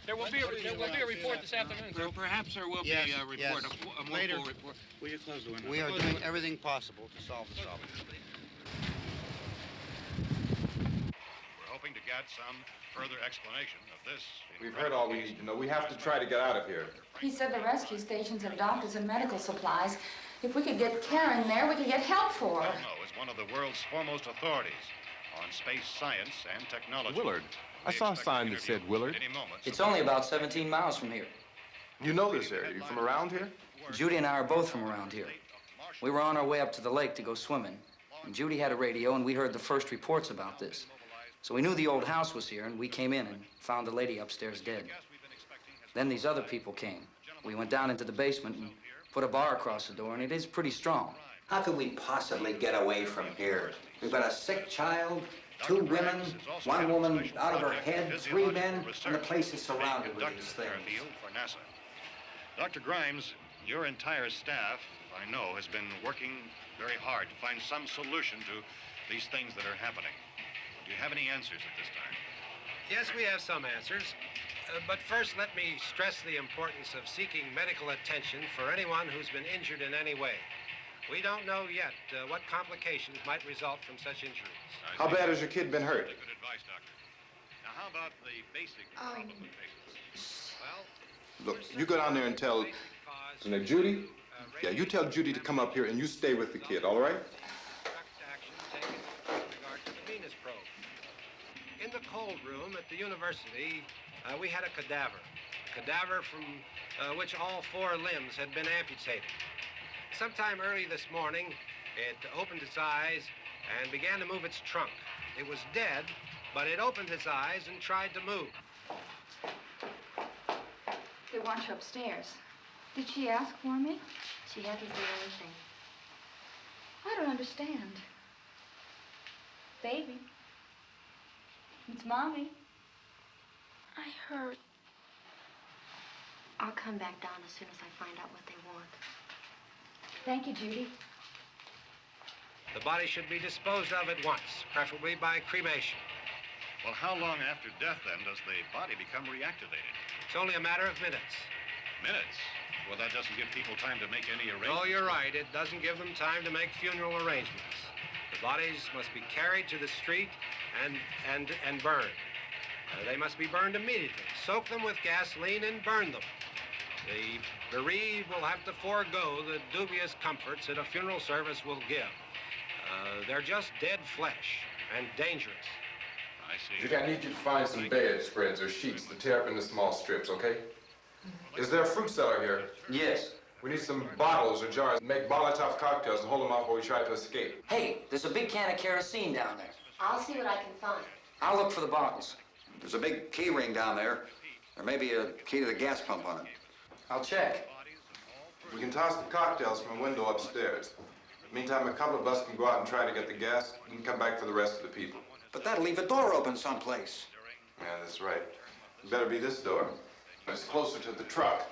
There will be a report this afternoon, sir. Well, perhaps there will be Yes, a report, yes. a more Later. full report. Will you close the window? We are doing everything possible to solve the problem. We're hoping to get some further explanation of this. We've heard all we need to know. We have to try to get out of here. He said the rescue stations have doctors and medical supplies. If we could get Karen there, we could get help for her. Elmo is one of the world's foremost authorities on space science and technology. Willard. I saw a sign that said Willard. It's only about 17 miles from here. You know this area. You from around here? Judy and I are both from around here. We were on our way up to the lake to go swimming, and Judy had a radio, and we heard the first reports about this. So we knew the old house was here, and we came in and found the lady upstairs dead. Then these other people came. We went down into the basement and put a bar across the door, and it is pretty strong. How could we possibly get away from here? We've got a sick child, 2 women, 1 woman out of her head, 3 men, and the place is surrounded with these things. For NASA. Dr. Grimes, your entire staff, I know, has been working very hard to find some solution to these things that are happening. Do you have any answers at this time? Yes, we have some answers. But first, let me stress the importance of seeking medical attention for anyone who's been injured in any way. We don't know yet what complications might result from such injuries. How bad has your kid been hurt? Good advice, Doctor. Now, how about the basic problem with patients? Well, Look, you go down there and tell... Isn't it Judy? Yeah, you tell Judy to come up here and you stay with the kid, all right? Action taken in regard to the Venus probe. In the cold room at the university, we had a cadaver from which all 4 limbs had been amputated. Sometime early this morning, it opened its eyes and began to move its trunk. It was dead, but it opened its eyes and tried to move. They want you upstairs. Did she ask for me? She hasn't said anything. I don't understand. Baby. It's Mommy. I heard. I'll come back down as soon as I find out what they want. Thank you, Judy. The body should be disposed of at once, preferably by cremation. Well, how long after death, then, does the body become reactivated? It's only a matter of minutes. Minutes? Well, that doesn't give people time to make any arrangements. Oh, you're right. It doesn't give them time to make funeral arrangements. The bodies must be carried to the street and burned. They must be burned immediately. Soak them with gasoline and burn them. The bereaved will have to forego the dubious comforts that a funeral service will give. They're just dead flesh and dangerous. I see. Judy, I need you to find some bedspreads or sheets to tear up into small strips, okay? Is there a fruit cellar here? Yes. We need some bottles or jars. Make Molotov cocktails and hold them off while we try to escape. Hey, there's a big can of kerosene down there. I'll see what I can find. I'll look for the bottles. There's a big key ring down there. There may be a key to the gas pump on it. I'll check. We can toss the cocktails from a window upstairs. Meantime, a couple of us can go out and try to get the gas and come back for the rest of the people. But that'll leave a door open someplace. Yeah, that's right. It better be this door. It's closer to the truck.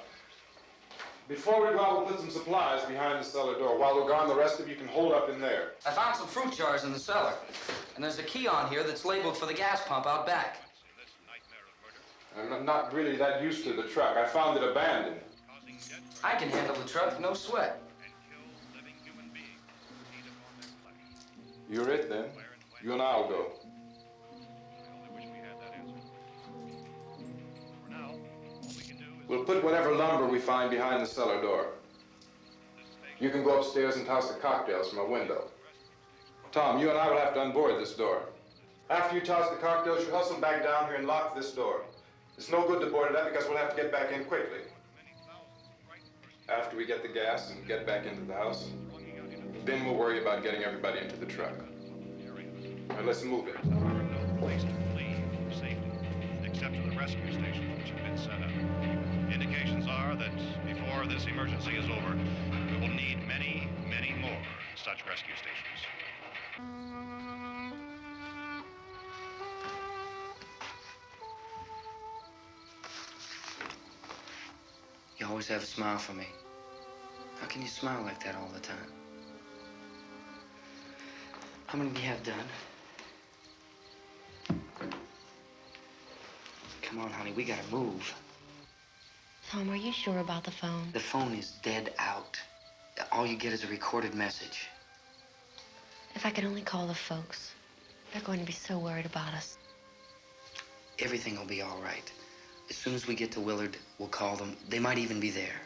Before we go out, we'll put some supplies behind the cellar door. While we're gone, the rest of you can hold up in there. I found some fruit jars in the cellar. And there's a key on here that's labeled for the gas pump out back. I'm not really that used to the truck. I found it abandoned. I can handle the truck, no sweat. You're it, then. You and I'll go. We'll put whatever lumber we find behind the cellar door. You can go upstairs and toss the cocktails from a window. Tom, you and I will have to unboard this door. After you toss the cocktails, you hustle back down here and lock this door. It's no good to board it up because we'll have to get back in quickly. After we get the gas and get back into the house, then we'll worry about getting everybody into the truck. All right, let's move it. No place to flee for safety, except to the rescue stations which have been set up. Indications are that before this emergency is over, we will need many, many more such rescue stations. You always have a smile for me. How can you smile like that all the time? How many do you have done? Come on, honey, we gotta move. Tom, are you sure about the phone? The phone is dead out. All you get is a recorded message. If I could only call the folks. They're going to be so worried about us. Everything will be all right. As soon as we get to Willard, we'll call them. They might even be there.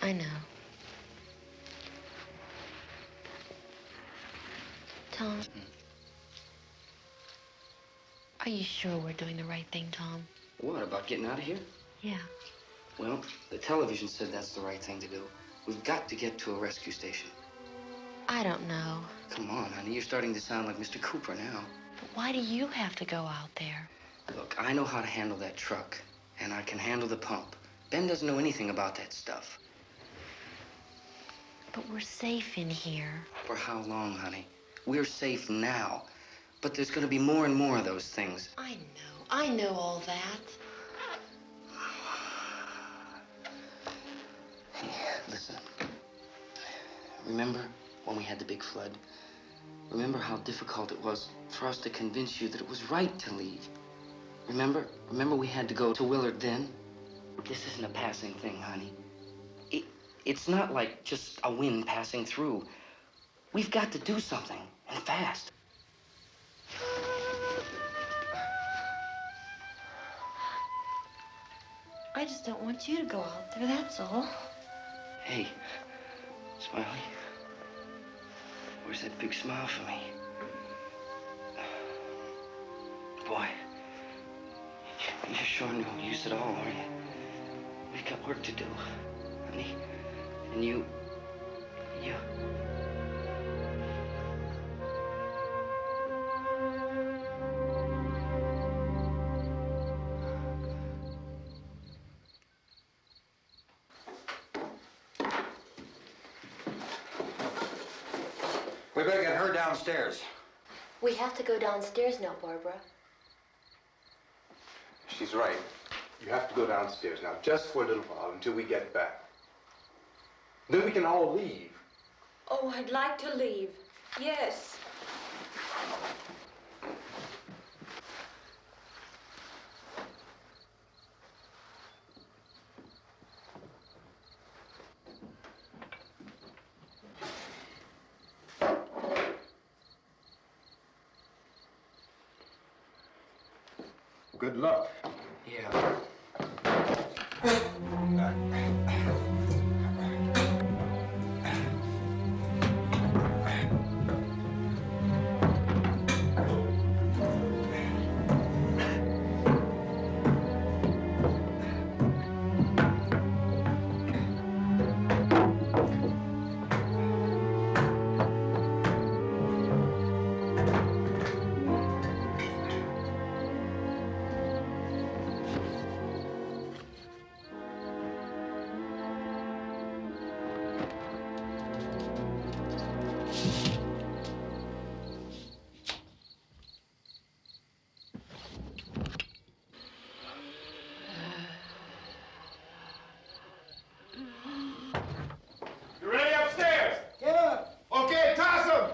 I know. Tom, are you sure we're doing the right thing, Tom? What, about getting out of here? Yeah. Well, the television said that's the right thing to do. We've got to get to a rescue station. I don't know. Come on, honey, you're starting to sound like Mr. Cooper now. But why do you have to go out there? Look, I know how to handle that truck, and I can handle the pump. Ben doesn't know anything about that stuff. But we're safe in here. For how long, honey? We're safe now, but there's going to be more and more of those things. I know all that. Hey, listen. Remember when we had the big flood? Remember how difficult it was for us to convince you that it was right to leave? Remember? Remember we had to go to Willard then? This isn't a passing thing, honey. It's not like just a wind passing through. We've got to do something, and fast. I just don't want you to go out there, that's all. Hey, Smiley, where's that big smile for me? Boy, you're sure no use at all, are you? We've got work to do, honey. And you... We better get her downstairs. We have to go downstairs now, Barbara. She's right. You have to go downstairs now, just for a little while, until we get back. Then we can all leave. Oh, I'd like to leave. Yes. Good luck. Yeah. You ready upstairs? Yeah. Okay, toss them.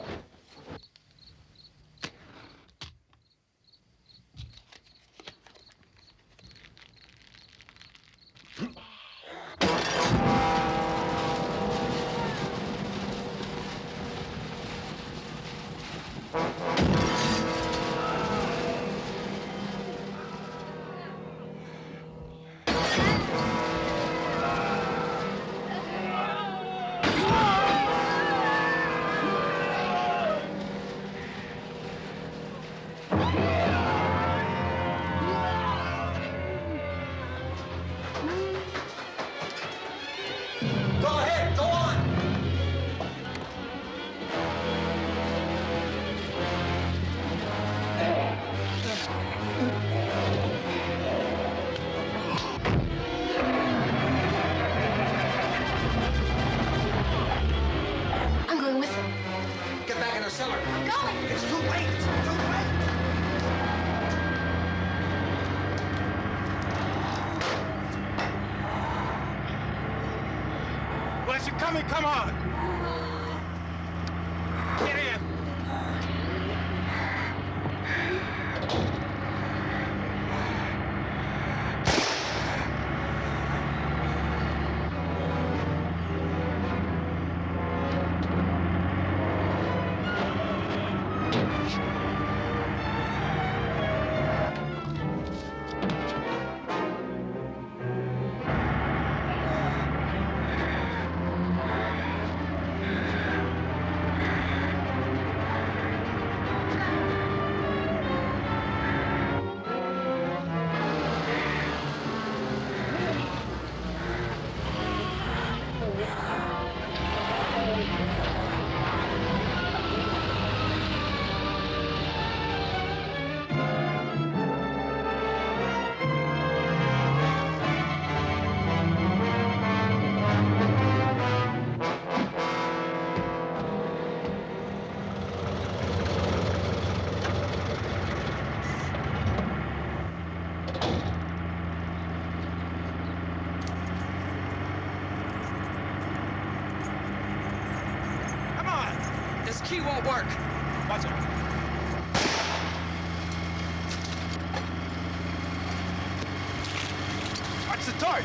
Go ahead, go on. I'm going with him. Get back in the cellar. I'm going. It's too late. It's too late. Unless you're coming, come on. Get in. It's a torch!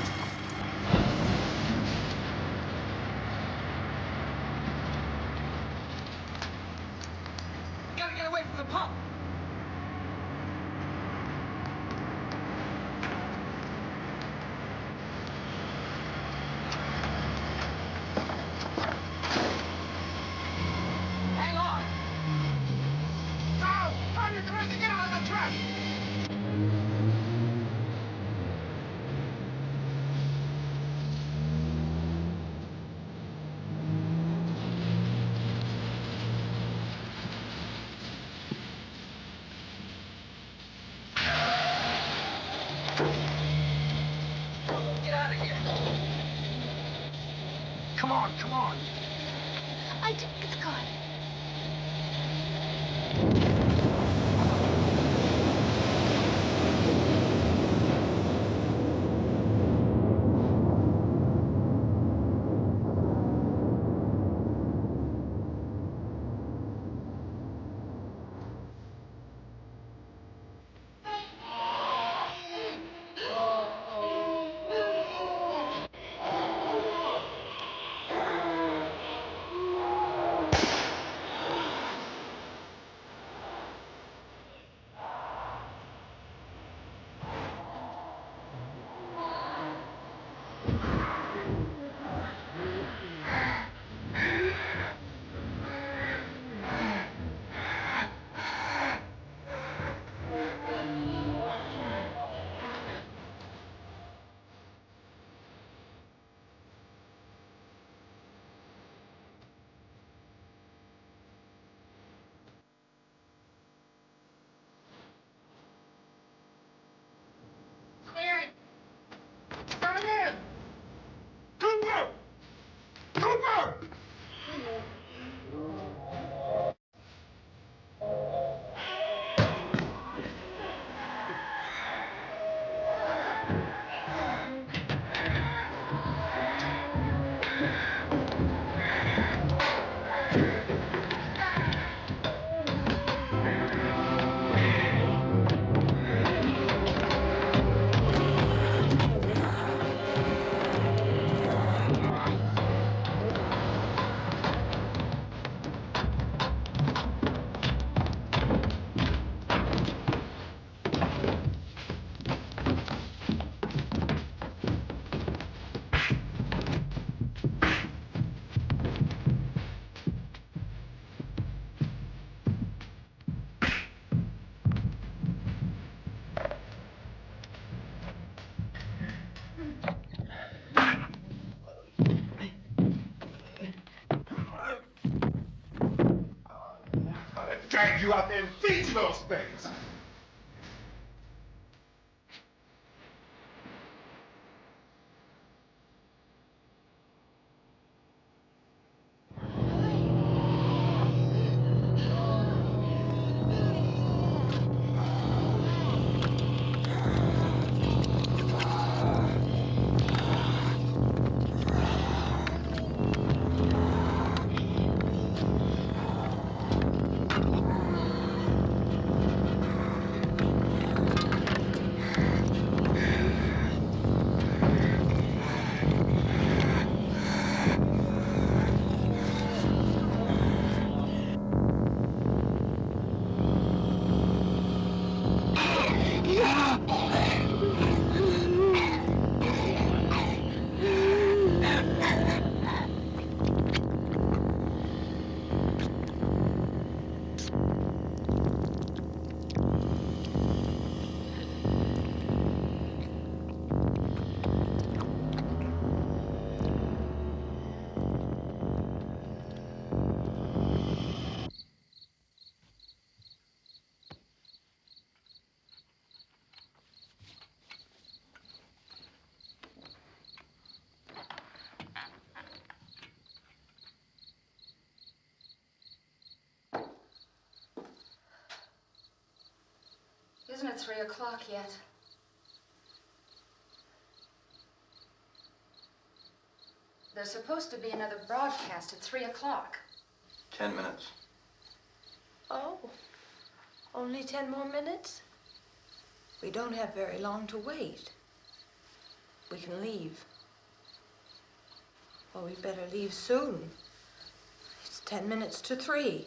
Gotta get away from the pump! Hang on! Now! Find your direction, get out of the truck! Get out of here! Come on, come on! I think it's gone. Drag you out there and feed you those things! Isn't it 3 o'clock yet? There's supposed to be another broadcast at 3 o'clock. 10 minutes. Oh, only 10 more minutes? We don't have very long to wait. we can leave. Well, we'd better leave soon. It's 10 minutes to 3.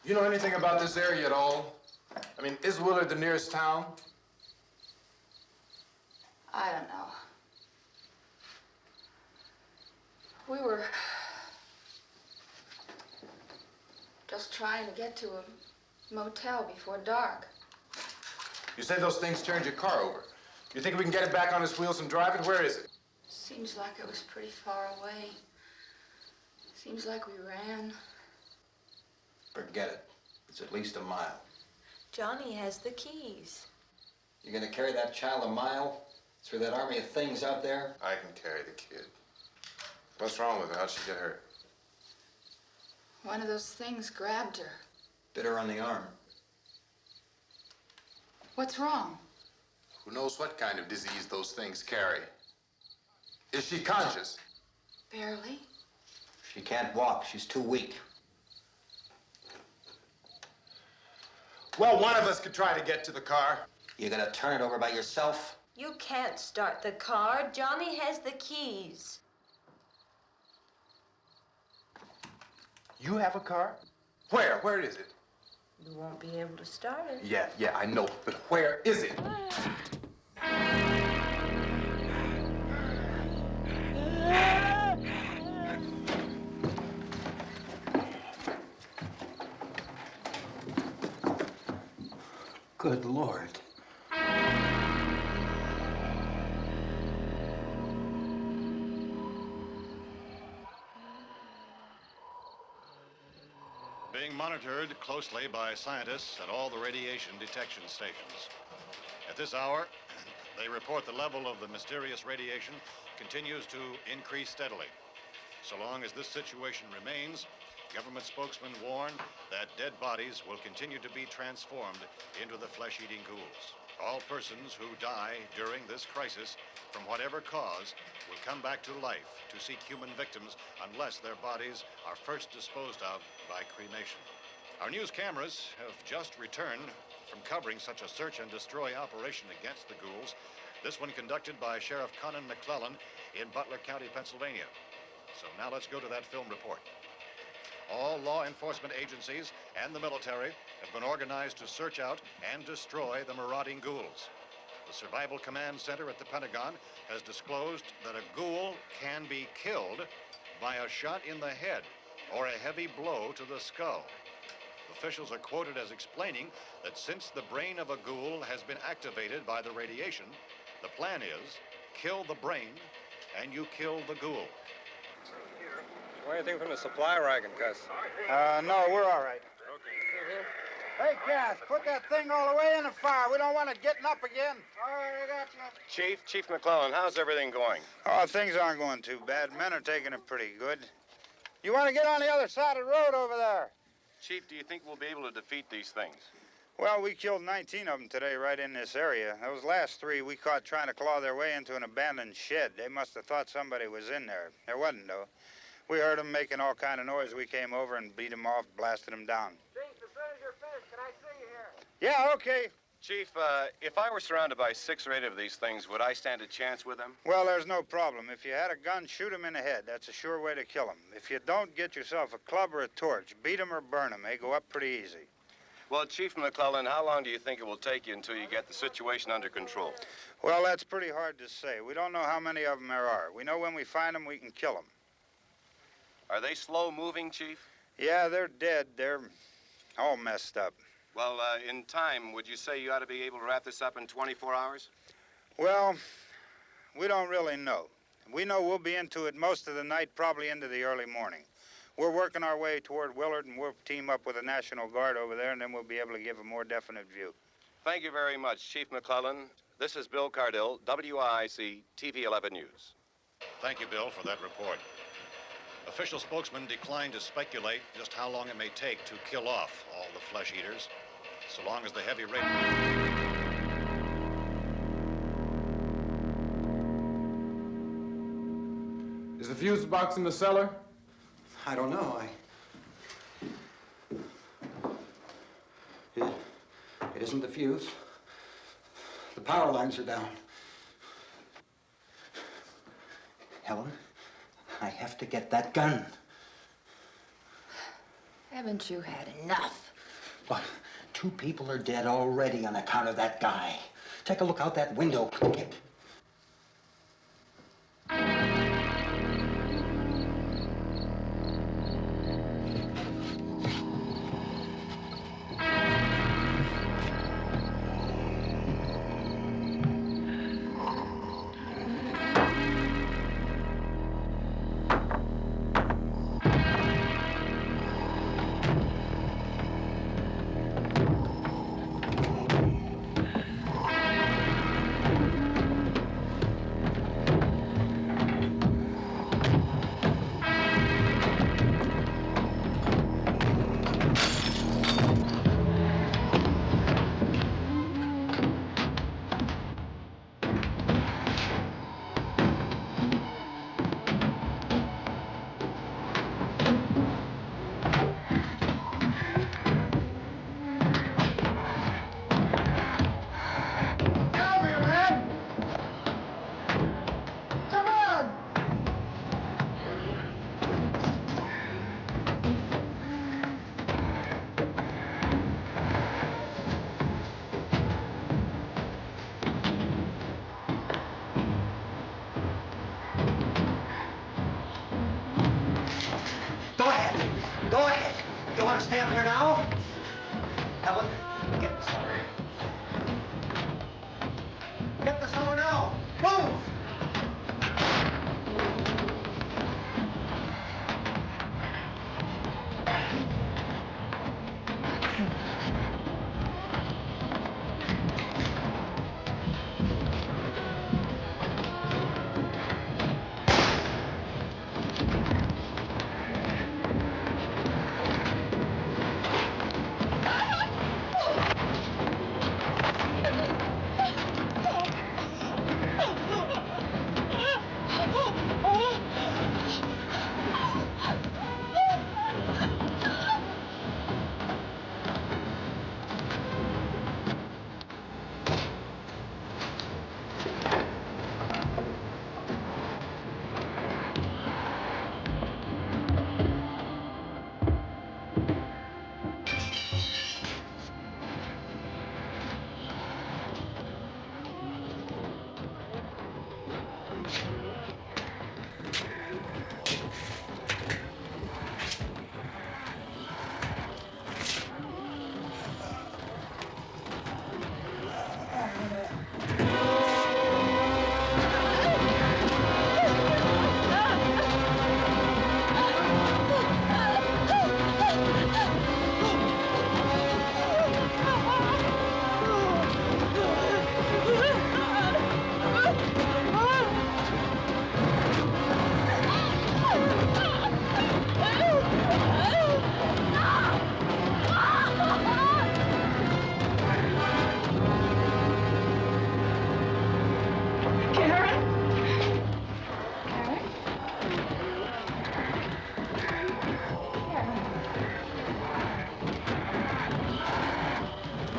You know anything about this area at all? I mean, is Willard the nearest town? I don't know. We were just trying to get to a motel before dark. You say those things turned your car over. You think we can get it back on its wheels and drive it? Where is it? Seems like it was pretty far away. Seems like we ran. Forget it. It's at least a mile. Johnny has the keys. You're gonna carry that child a mile through that army of things out there? I can carry the kid. What's wrong with her? How'd she get hurt? One of those things grabbed her. Bit her on the arm. What's wrong? Who knows what kind of disease those things carry? Is she conscious? Barely. She can't walk. She's too weak. Well, one of us could try to get to the car. You gonna turn it over by yourself? You can't start the car. Johnny has the keys. You have a car? Where? Where is it? You won't be able to start it. Yeah, I know. But where is it? Good Lord. Being monitored closely by scientists at all the radiation detection stations. At this hour, they report the level of the mysterious radiation continues to increase steadily. So long as this situation remains, government spokesmen warn that dead bodies will continue to be transformed into the flesh-eating ghouls. All persons who die during this crisis, from whatever cause, will come back to life to seek human victims unless their bodies are first disposed of by cremation. Our news cameras have just returned from covering such a search and destroy operation against the ghouls, this one conducted by Sheriff Conan McClellan in Butler County, Pennsylvania. So now let's go to that film report. All law enforcement agencies and the military have been organized to search out and destroy the marauding ghouls. The Survival Command Center at the Pentagon has disclosed that a ghoul can be killed by a shot in the head or a heavy blow to the skull. Officials are quoted as explaining that since the brain of a ghoul has been activated by the radiation, the plan is kill the brain and you kill the ghoul. Anything from the supply wagon, Gus? No, we're all right. Hey, Cass, put that thing all the way in the fire. We don't want it getting up again. All right, I got you. Chief McClellan, how's everything going? Oh, things aren't going too bad. Men are taking it pretty good. You want to get on the other side of the road over there? Chief, do you think we'll be able to defeat these things? Well, we killed 19 of them today right in this area. Those last 3 we caught trying to claw their way into an abandoned shed. They must have thought somebody was in there. There wasn't, though. We heard them making all kind of noise. We came over and beat them off, blasted them down. Chief, as soon as you're finished, can I see you here? Yeah, okay. Chief, if I were surrounded by 6 or 8 of these things, would I stand a chance with them? Well, there's no problem. If you had a gun, shoot them in the head. That's a sure way to kill them. If you don't, get yourself a club or a torch. Beat them or burn them. They go up pretty easy. Well, Chief McClellan, how long do you think it will take you until you get the situation under control? Well, that's pretty hard to say. We don't know how many of them there are. We know when we find them, we can kill them. Are they slow-moving, Chief? Yeah, they're dead. They're all messed up. Well, in time, would you say you ought to be able to wrap this up in 24 hours? Well, we don't really know. We know we'll be into it most of the night, probably into the early morning. We're working our way toward Willard, and we'll team up with the National Guard over there, and then we'll be able to give a more definite view. Thank you very much, Chief McClellan. This is Bill Cardill, WIC TV 11 News. Thank you, Bill, for that report. Official spokesmen declined to speculate just how long it may take to kill off all the flesh eaters, so long as the heavy rain... Is the fuse box in the cellar? I don't know. wasn't the fuse. The power lines are down. Helen, I have to get that gun. Haven't you had enough? But 2 people are dead already on account of that guy. Take a look out that window, Kit. Go ahead. Go ahead. You want to stay up here now? Helen, get the cellar. Get the cellar now. Move!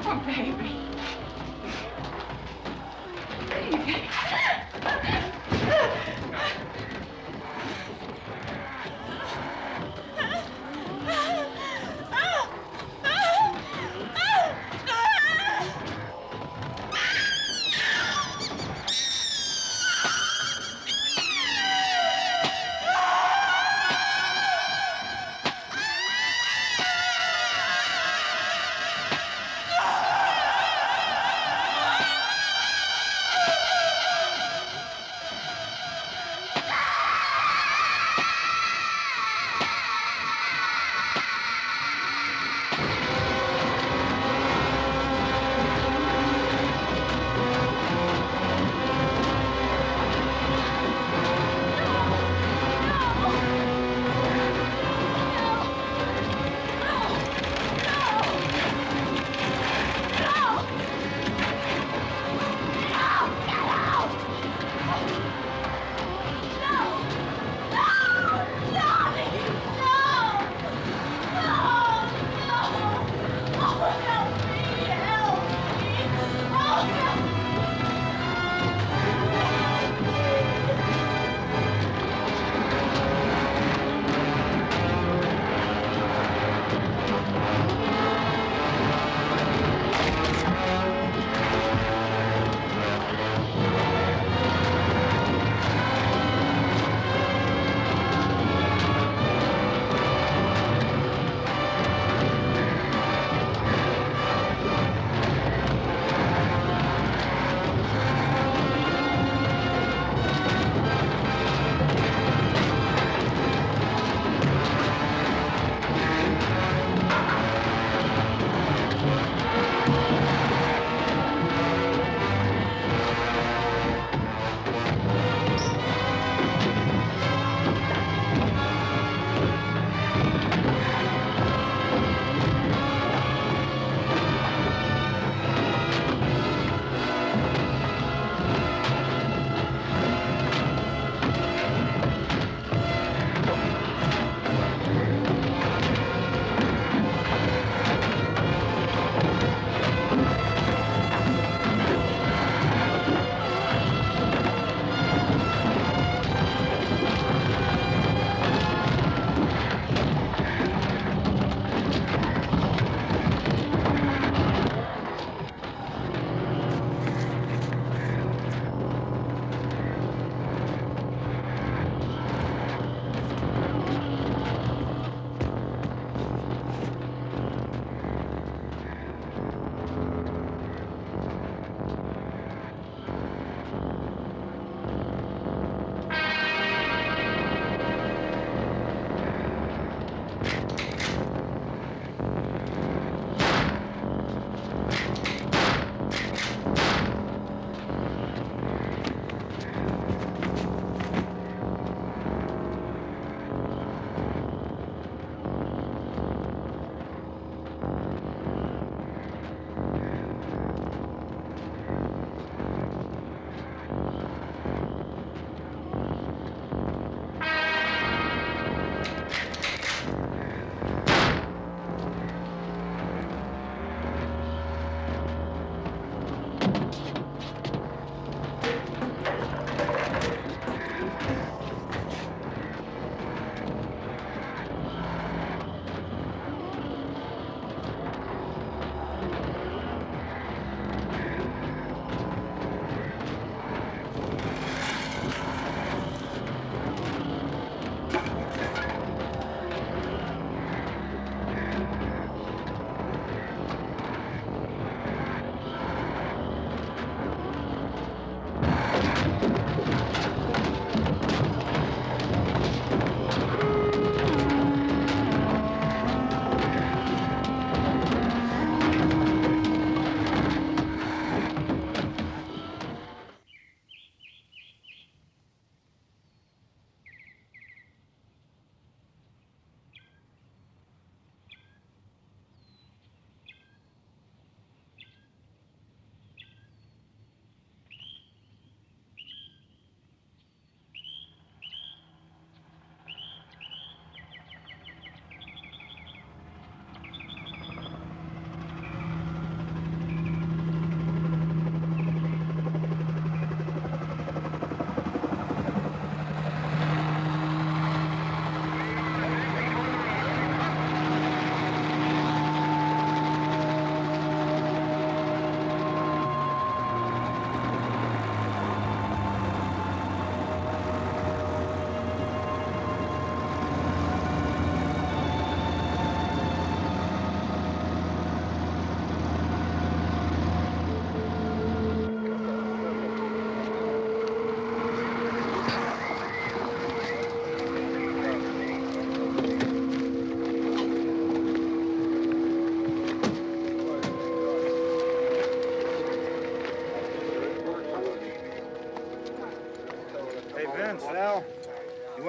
Oh, baby. Baby.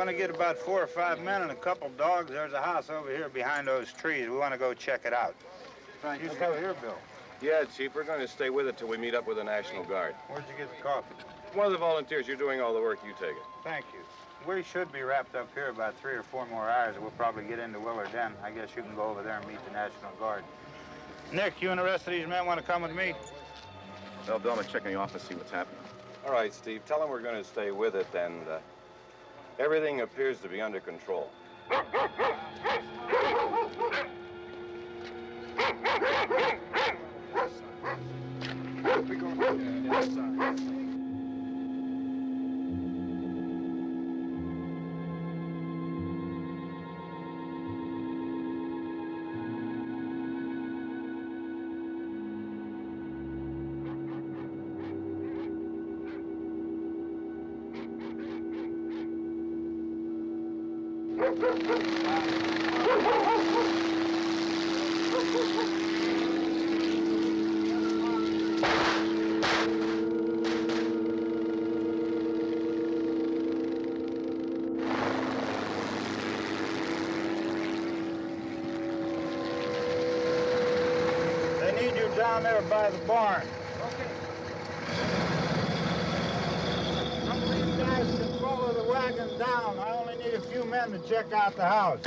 want to get about 4 or 5 men and a couple dogs. There's a house over here behind those trees. We want to go check it out. You still here, Bill? Yeah, Chief, we're going to stay with it till we meet up with the National Guard. Where'd you get the coffee? One of the volunteers, you're doing all the work, you take it. Thank you. We should be wrapped up here about 3 or 4 more hours. We'll probably get into Willard then. I guess you can go over there and meet the National Guard. Nick, you and the rest of these men want to come with me? Well, Bill, I'm going to check in the office, see what's happening. All right, Steve, tell them we're going to stay with it, and everything appears to be under control. We go inside. They need you down there by the barn. Okay. Some of these guys can follow the wagon down. I only need a few men to check out the house.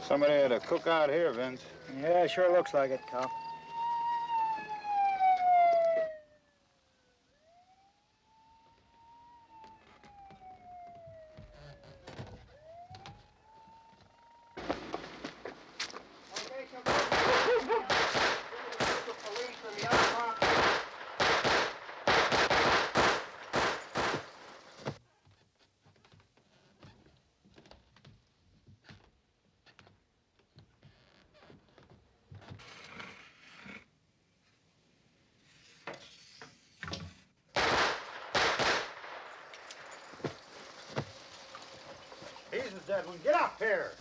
Somebody had a cookout here, Vince. Yeah, sure looks like it, Cal. He's the dead one. Get up here.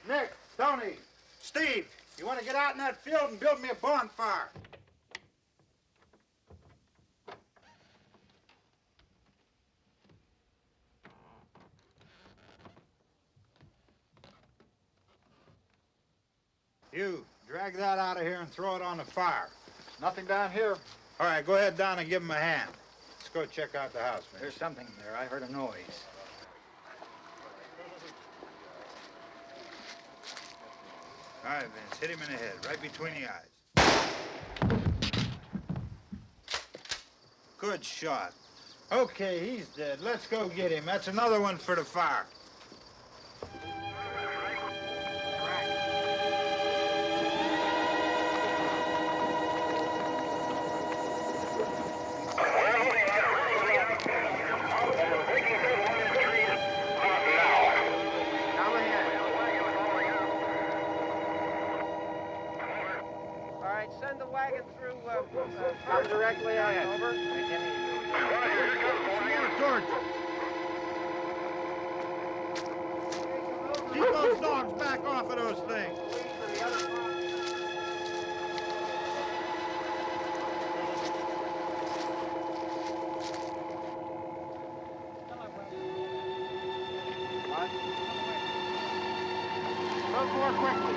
Nick, Tony, Steve, you want to get out in that field and build me a bonfire? You, drag that out of here and throw it on the fire. Nothing down here. All right, go ahead down and give him a hand. Let's go check out the house, man. There's something there. I heard a noise. All right, Vince, hit him in the head, right between the eyes. Good shot. Okay, he's dead. Let's go get him. That's another one for the fire. Send the wagon through, come directly ahead. Over. More torches. Keep those dogs back off of those things. Move more quickly.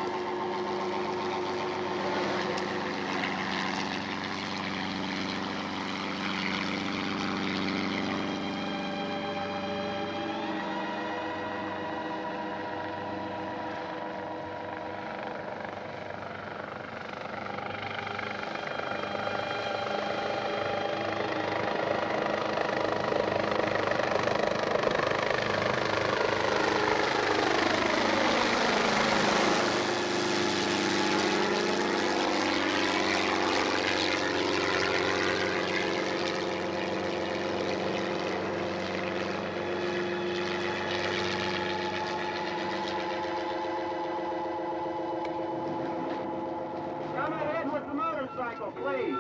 Motorcycle, please.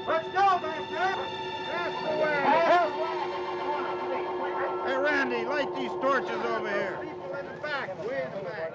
Let's go back there. That's the way. Hey, Randy, light these torches over here. People in the back, way in the back.